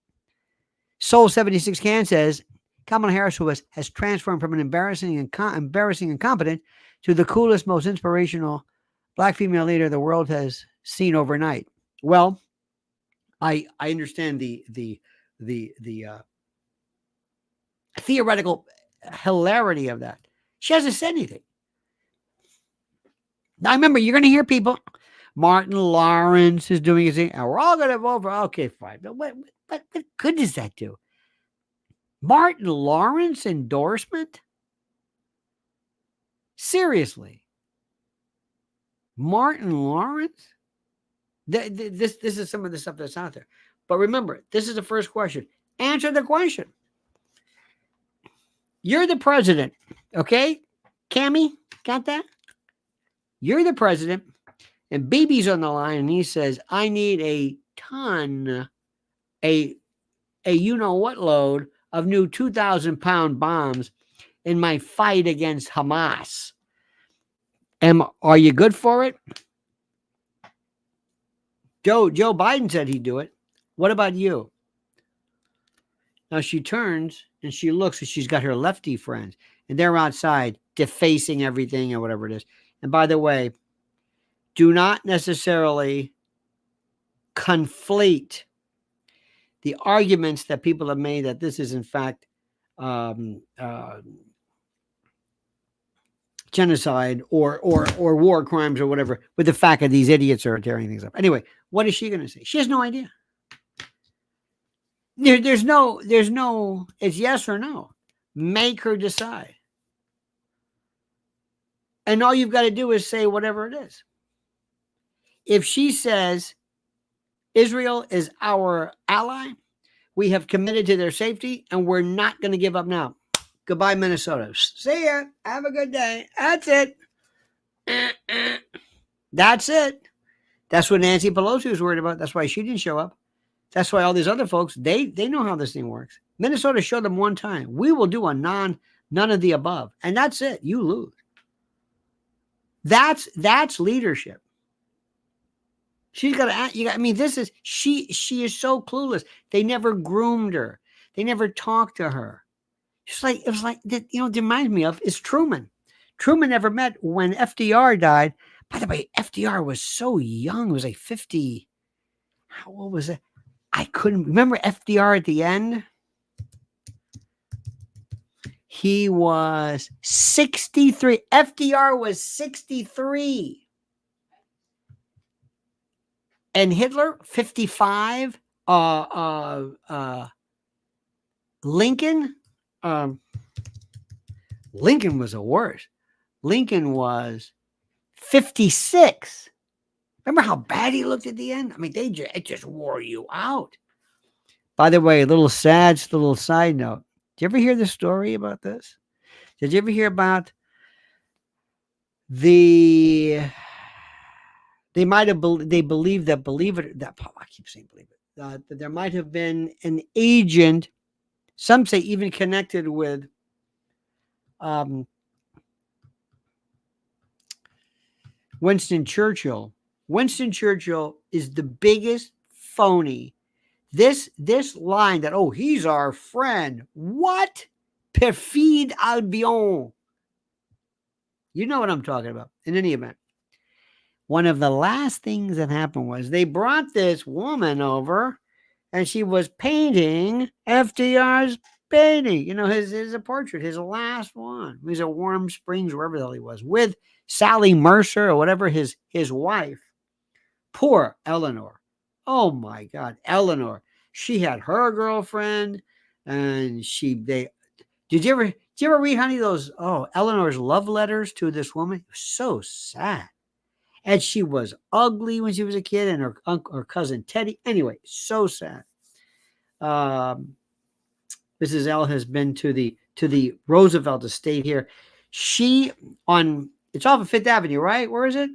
Soul 76 Can says, Kamala Harris, who has transformed from an embarrassing incompetent to the coolest, most inspirational Black female leader the world has seen overnight. Well, I understand the theoretical hilarity of that. She hasn't said anything. Now, remember, you're going to hear people. Martin Lawrence is doing his thing. And we're all going to vote for. Okay, fine. But what good does that do? Martin Lawrence endorsement? Seriously. Martin Lawrence? This is some of the stuff that's out there. But remember, this is the first question. Answer the question. You're the president, okay? Cammie, got that? You're the president, and BB's on the line, and he says, I need a ton, a you-know-what load of new 2,000-pound bombs in my fight against Hamas. Are you good for it? Joe Biden said he'd do it. What about you? Now she turns and she looks and she's got her lefty friends and they're outside defacing everything or whatever it is. And by the way, do not necessarily conflate the arguments that people have made that this is in fact genocide or war crimes or whatever with the fact that these idiots are tearing things up. Anyway, what is she going to say? She has no idea. There's no, it's yes or no. Make her decide. And all you've got to do is say whatever it is. If she says Israel is our ally, we have committed to their safety, and we're not going to give up now. Goodbye, Minnesota. See ya. Have a good day. That's it. That's it. That's what Nancy Pelosi was worried about. That's why she didn't show up. That's why all these other folks, they know how this thing works. Minnesota showed them one time. We will do a none of the above. And that's it. You lose. That's leadership. She's got to, I mean, this is, she is so clueless. They never groomed her. They never talked to her. It was like, it reminds me of is Truman. Truman never met when FDR died. By the way, FDR was so young. He was like 50. How old was it? I couldn't remember FDR at the end. He was 63. FDR was 63. And Hitler, 55. Lincoln, Lincoln was the worst. Lincoln was 56. Remember how bad he looked at the end? I mean, it just wore you out. By the way, little side note. Did you ever hear the story about this? Did you ever hear about they believe that there might have been an agent, some say even connected with Winston Churchill. Winston Churchill is the biggest phony. This line that, oh, he's our friend. What? Perfide Albion. You know what I'm talking about. In any event, one of the last things that happened was they brought this woman over and she was painting FDR's painting. His portrait, his last one. He was at Warm Springs, wherever the hell he was, with Sally Mercer or whatever, his wife. Poor Eleanor. Oh my God, Eleanor. She had her girlfriend, and did you ever read, honey, those Eleanor's love letters to this woman? It was so sad. And she was ugly when she was a kid, and her cousin Teddy. Anyway, so sad. Mrs. L has been to the Roosevelt estate here. It's off of Fifth Avenue, right? Where is it?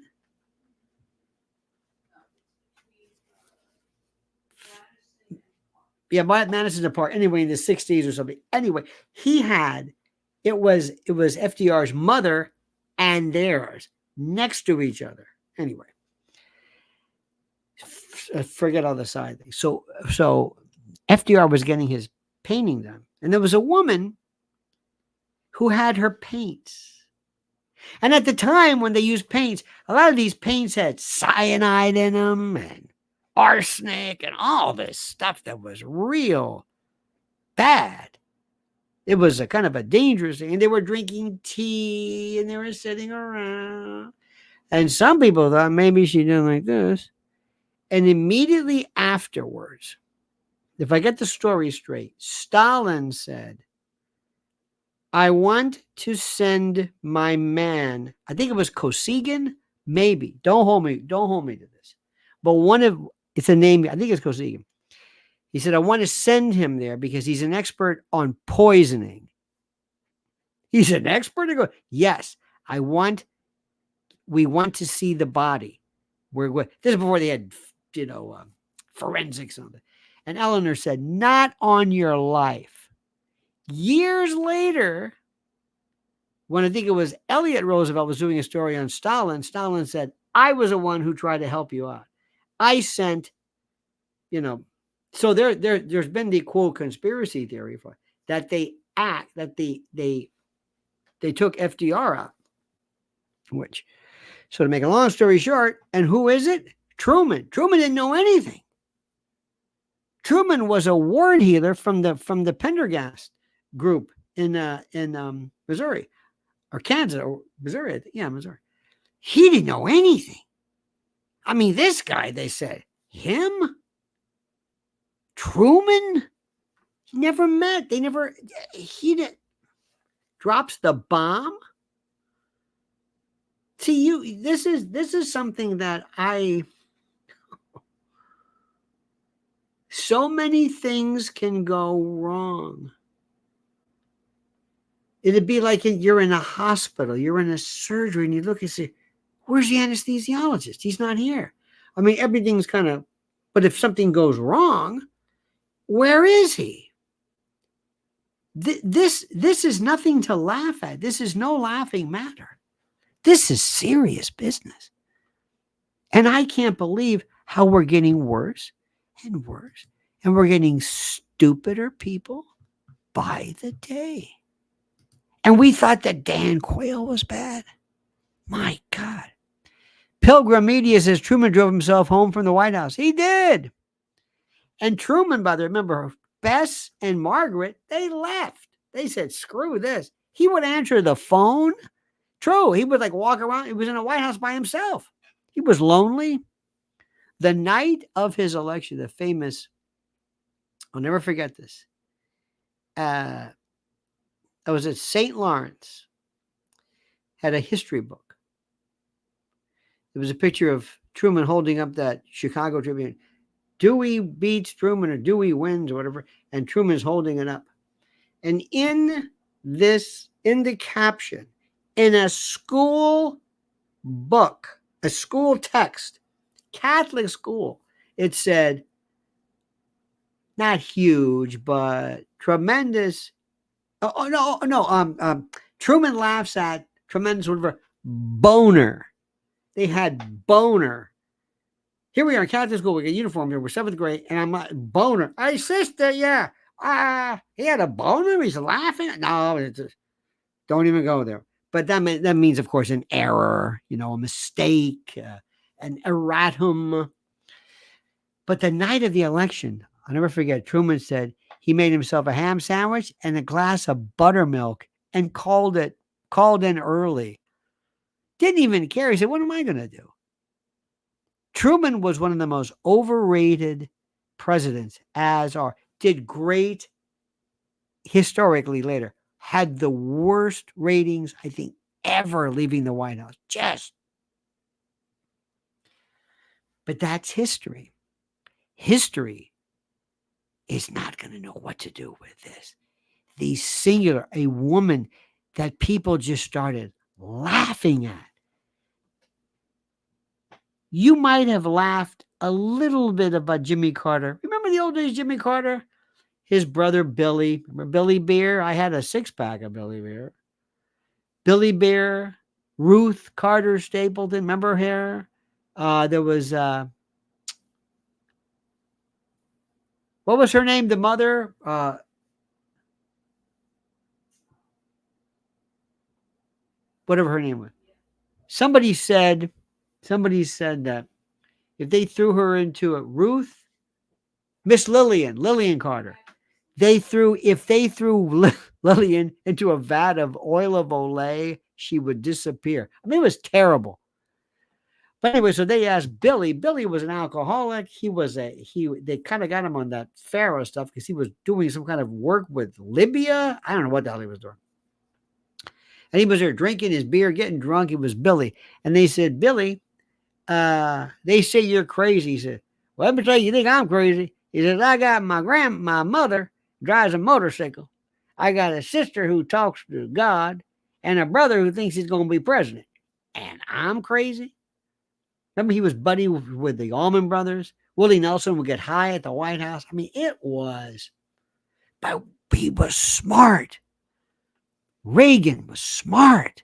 Yeah, Madison Park. Anyway, in the 60s or something. Anyway, it was FDR's mother and theirs next to each other. Anyway, forget all the side things. So FDR was getting his painting done, and there was a woman who had her paints. And at the time when they used paints, a lot of these paints had cyanide in them and arsenic and all this stuff that was real bad. It was a kind of a dangerous thing. And they were drinking tea and they were sitting around. And some people thought maybe she did like this. And immediately afterwards, if I get the story straight, Stalin said, I want to send my man, I think it was Kosygin, maybe. Don't hold me to this. But it's a name, I think it's Kosygin. He said, I want to send him there because he's an expert on poisoning. He's an expert? I go, yes, we want to see the body. This is before they had, forensics on it. And Eleanor said, not on your life. Years later, when I think it was Elliot Roosevelt was doing a story on Stalin, Stalin said, I was the one who tried to help you out. I sent, so there's been the quote conspiracy theory for that they took FDR out, which, so to make a long story short, and who is it? Truman. Truman didn't know anything. Truman was a ward healer from the Pendergast group in Missouri or Kansas or Missouri. Missouri. He didn't know anything. I mean, this guy, they said, him? Truman? He never met. Drops the bomb. See, this is something that so many things can go wrong. It'd be like you're in a hospital, you're in a surgery, and you look and say, where's the anesthesiologist? He's not here. I mean, everything's but if something goes wrong, where is he? This is nothing to laugh at. This is no laughing matter. This is serious business. And I can't believe how we're getting worse and worse. And we're getting stupider people by the day. And we thought that Dan Quayle was bad. My God. Pilgrim Media says Truman drove himself home from the White House. He did. And Truman, by the way, remember, Bess and Margaret, they left. They said, screw this. He would answer the phone. True. He would like walk around. He was in a White House by himself. He was lonely. The night of his election, the famous, I'll never forget this. I was at St. Lawrence, had a history book. There was a picture of Truman holding up that Chicago Tribune. Dewey beats Truman or Dewey wins or whatever. And Truman's holding it up. And in the caption, in a school book, a school text, Catholic school, it said, not huge, but tremendous. Truman laughs at tremendous whatever boner. They had boner. Here we are in Catholic school. We got uniform here. We're 7th grade, and I'm like, boner. Hey, sister, yeah. He had a boner. He's laughing. No, don't even go there. But that means, of course, an error, a mistake, an erratum. But the night of the election, I'll never forget, Truman said he made himself a ham sandwich and a glass of buttermilk and called in early. Didn't even care. He said, what am I going to do? Truman was one of the most overrated presidents, did great historically later, had the worst ratings, I think, ever leaving the White House. But that's history. History is not going to know what to do with this. A woman that people just started laughing at. You might have laughed a little bit about Jimmy Carter. Remember the old days, Jimmy Carter? His brother, Billy. Remember Billy Beer? I had a 6-pack of Billy Beer. Billy Beer, Ruth Carter Stapleton. Remember her? There was, what was her name? The mother? Whatever her name was. Somebody said that if they threw her into Miss Lillian Carter, if they threw Lillian into a vat of oil of Olay, she would disappear. I mean, it was terrible. But anyway, so they asked Billy. Billy was an alcoholic. They kind of got him on that Pharaoh stuff because he was doing some kind of work with Libya. I don't know what the hell he was doing. And he was there drinking his beer, getting drunk. It was Billy. And they said, Billy, they say you're crazy. He said, well, let me tell you, you think I'm crazy? He says, I got my mother drives a motorcycle. I got a sister who talks to God and a brother who thinks he's going to be president. And I'm crazy? Remember, he was buddy with the Allman Brothers. Willie Nelson would get high at the White House. I mean, but he was smart. Reagan was smart.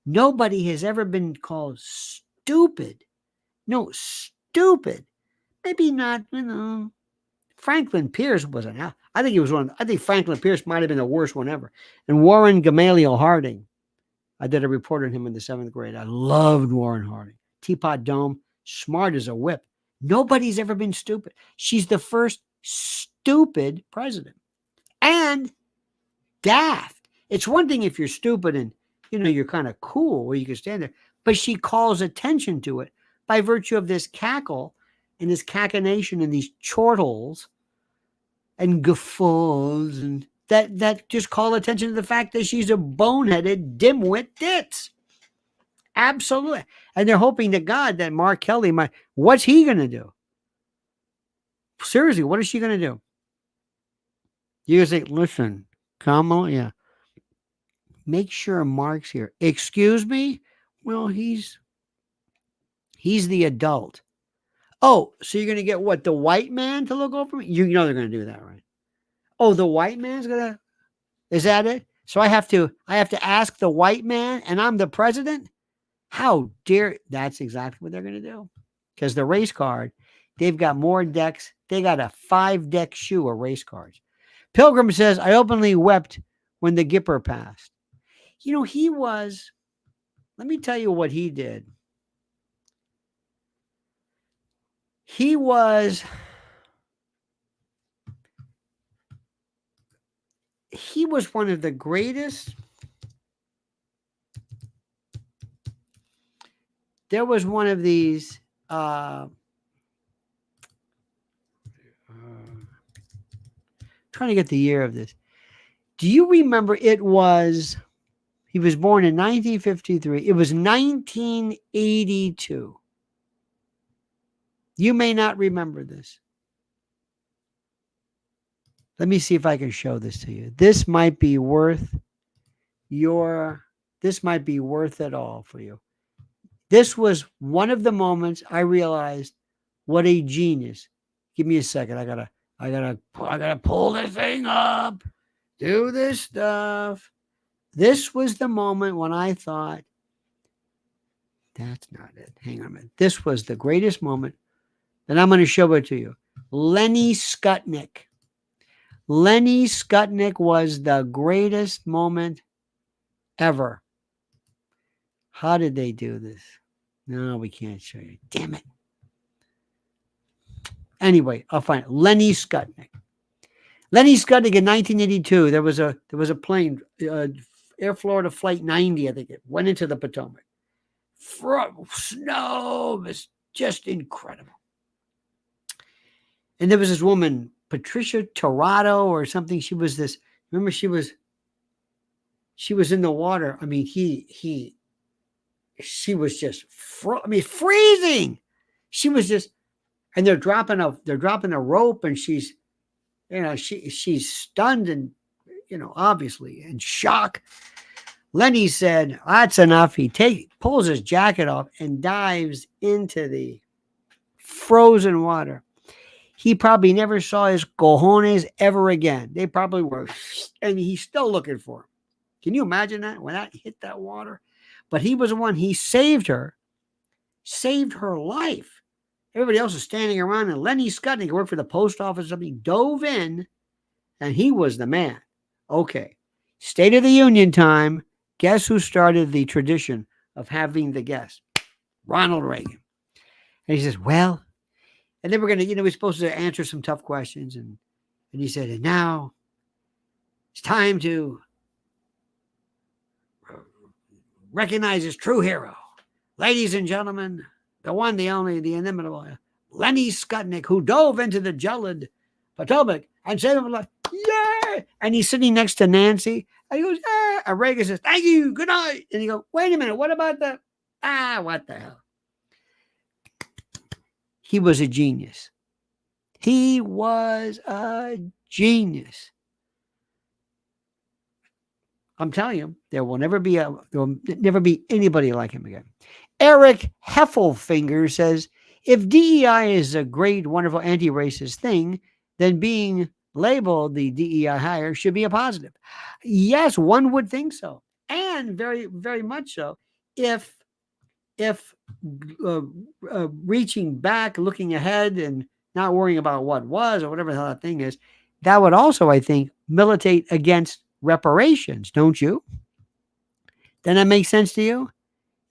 Nobody has ever been called stupid. No, stupid. Maybe not, Franklin Pierce wasn't. I think he was one. I think Franklin Pierce might have been the worst one ever. And Warren Gamaliel Harding. I did a report on him in the 7th grade. I loved Warren Harding. Teapot Dome, smart as a whip. Nobody's ever been stupid. She's the first stupid president. And daft. It's one thing if you're stupid and, you're kind of cool where you can stand there. But she calls attention to it by virtue of this cackle and this cachinnation and these chortles and guffaws and that just call attention to the fact that she's a boneheaded dimwit ditz. Absolutely. And they're hoping to God that Mark Kelly what's he going to do? Seriously, what is she going to do? You say, listen, Kamala, yeah. Make sure Mark's here. Excuse me? Well, he's the adult. Oh, so you're going to get what? The white man to look over me? You know they're going to do that, right? Oh, the white man's going to... Is that it? So I have to ask the white man, and I'm the president? How dare, that's exactly what they're going to do. Because the race card, they've got more decks. They got a 5-deck shoe of race cards. Pilgrim says, I openly wept when the Gipper passed. You know, let me tell you what he did. He was one of the greatest. There was one of these trying to get the year of this. Do you remember he was born in 1953. It was 1982. You may not remember this. Let me see if I can show this to you. This might be worth it all for you. This was one of the moments I realized what a genius. Give me a second. I gotta pull this thing up, do this stuff. This was the moment when I thought, that's not it. Hang on a minute. This was the greatest moment. And I'm going to show it to you. Lenny Skutnik. Lenny Skutnik was the greatest moment ever. How did they do this? No, we can't show you. Damn it. Anyway, I'll find it. Lenny Skutnik. Lenny Skutnik in 1982, there was a plane, Air Florida Flight 90, I think it went into the Potomac. Snow was just incredible. And there was this woman, Patricia Torado or something. She was this, remember she was in the water. I mean, she was just, freezing. She was just, and they're dropping a rope, and she's, she's stunned and, obviously in shock. Lenny said, that's enough. He pulls his jacket off and dives into the frozen water. He probably never saw his cojones ever again. They probably were, and he's still looking for him. Can you imagine that when that hit that water? But he was the one, he saved her life. Everybody else was standing around, and Lenny Skutnik worked for the post office or something, dove in, and he was the man. Okay. State of the Union time. Guess who started the tradition of having the guest? Ronald Reagan. And he says, well, and then we're going to, we're supposed to answer some tough questions. And he said, and now it's time to recognize his true hero. Ladies and gentlemen, the one, the only, the inimitable, Lenny Skutnik, who dove into the gelid Potomac and saved him life. Yeah! And he's sitting next to Nancy. And he goes, yeah. And Reagan says, thank you. Good night. And he goes, wait a minute. What about that? What the hell? He was a genius. He was a genius. I'm telling you, there will never be anybody like him again. Eric Heffelfinger says, if DEI is a great, wonderful anti-racist thing, then being labeled the DEI hire should be a positive. Yes, one would think so. And very, very much so. If reaching back, looking ahead, and not worrying about what was or whatever the hell that thing is, that would also, I think, militate against reparations, don't you? Doesn't that make sense to you?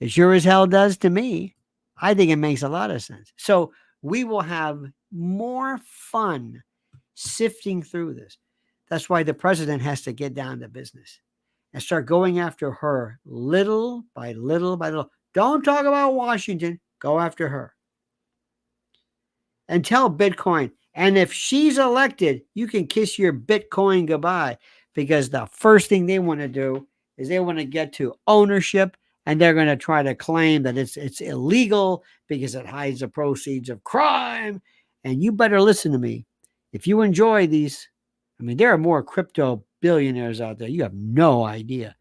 It sure as hell does to me. I think it makes a lot of sense. So we will have more fun sifting through this. That's why the president has to get down to business and start going after her little by little by little. Don't talk about Washington. Go after her. And tell Bitcoin. And if she's elected, you can kiss your Bitcoin goodbye, because the first thing they want to do is they want to get to ownership, and they're going to try to claim that it's illegal because it hides the proceeds of crime. And you better listen to me. If you enjoy these, there are more crypto billionaires out there. You have no idea.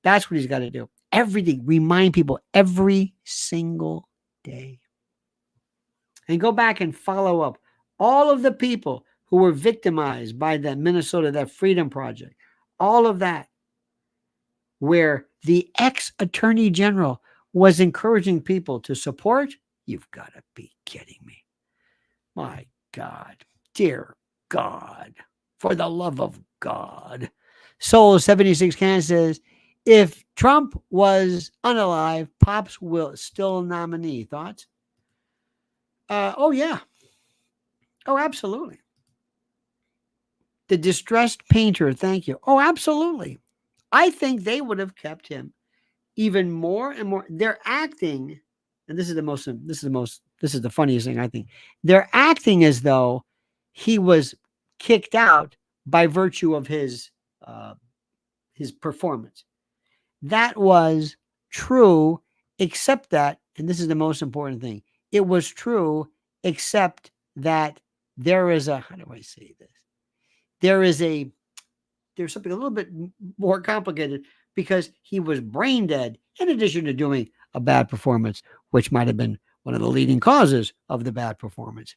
That's what he's got to do. Everything. Remind people every single day. And go back and follow up all of the people who were victimized by that Minnesota, that Freedom Project. all of that, where the ex-attorney general was encouraging people to support. You've got to be kidding me. My God, dear God, for the love of God. Soul 76 Can says, if Trump was unalive, Pops will still nominee. Thoughts? Oh, yeah. Oh, absolutely. The distressed painter, thank you. Oh, absolutely. I think they would have kept him even more and more. They're acting, and this is the funniest thing, I think. They're acting as though he was kicked out by virtue of his performance. That was true, except that, and this is the most important thing, it was true, except that there is a, how do I say this? There's something a little bit more complicated, because he was brain dead in addition to doing a bad performance, which might have been one of the leading causes of the bad performance.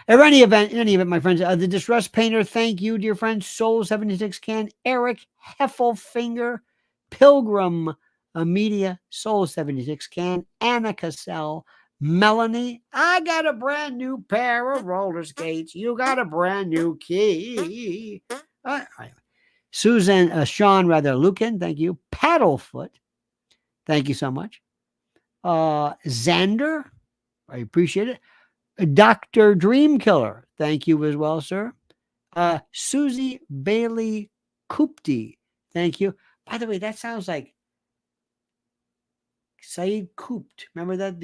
In any event, my friends, the distressed painter, thank you, dear friends. Soul 76 Can, Eric Heffelfinger, Pilgrim Media, Soul 76 Can, Anna Cassell, Melanie, I got a brand new pair of roller skates. You got a brand new key. Susan, Sean, Lucan, thank you. Paddlefoot, thank you so much. Xander, I appreciate it. Dr. Dreamkiller, thank you as well, sir. Susie Bailey Kupti, thank you. By the way, that sounds like Saeed Kupt. Remember that?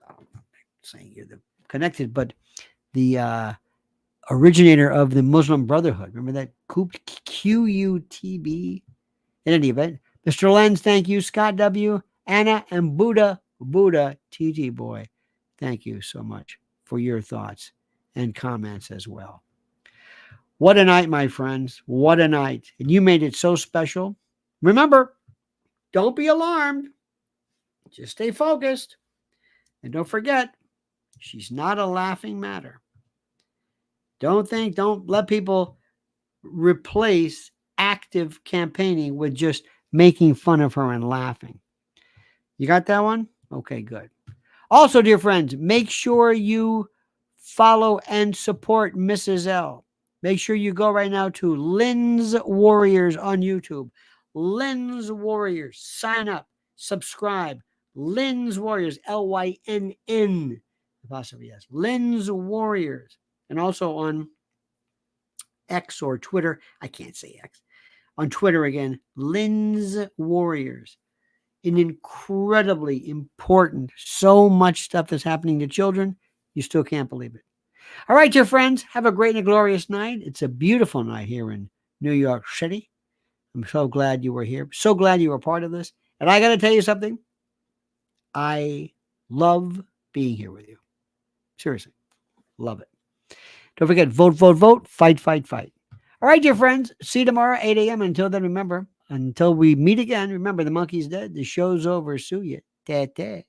I'm saying you're connected, but the originator of the Muslim Brotherhood. Remember that? Kupt, Qutb. In any event, Mr. Lenz, thank you. Scott W., Anna, and Buddha TT Boy, thank you so much for your thoughts and comments as well. What a night, my friends. What a night. And you made it so special. Remember, don't be alarmed. Just stay focused. And don't forget, she's not a laughing matter. Don't let people replace active campaigning with just making fun of her and laughing. You got that one? Okay, good. Also, dear friends, make sure you follow and support Mrs. L. Make sure you go right now to Lynn's Warriors on YouTube. Lynn's Warriors. Sign up. Subscribe. Lynn's Warriors. Lynn. Apostrophe yes. Lynn's Warriors. And also on X or Twitter. I can't say X. On Twitter again. Lynn's Warriors. An incredibly important, so much stuff that's happening to children. You still can't believe it. All right, dear friends, have a great and a glorious night. It's a beautiful night here in New York City. I'm so glad you were here. So glad you were part of this. And I got to tell you something. I love being here with you. Seriously. Love it. Don't forget, vote, vote, vote. Fight, fight, fight. All right, dear friends. See you tomorrow, 8 a.m. Until then, remember, until we meet again, remember, the monkey's dead. The show's over. Sue you. Ta-ta.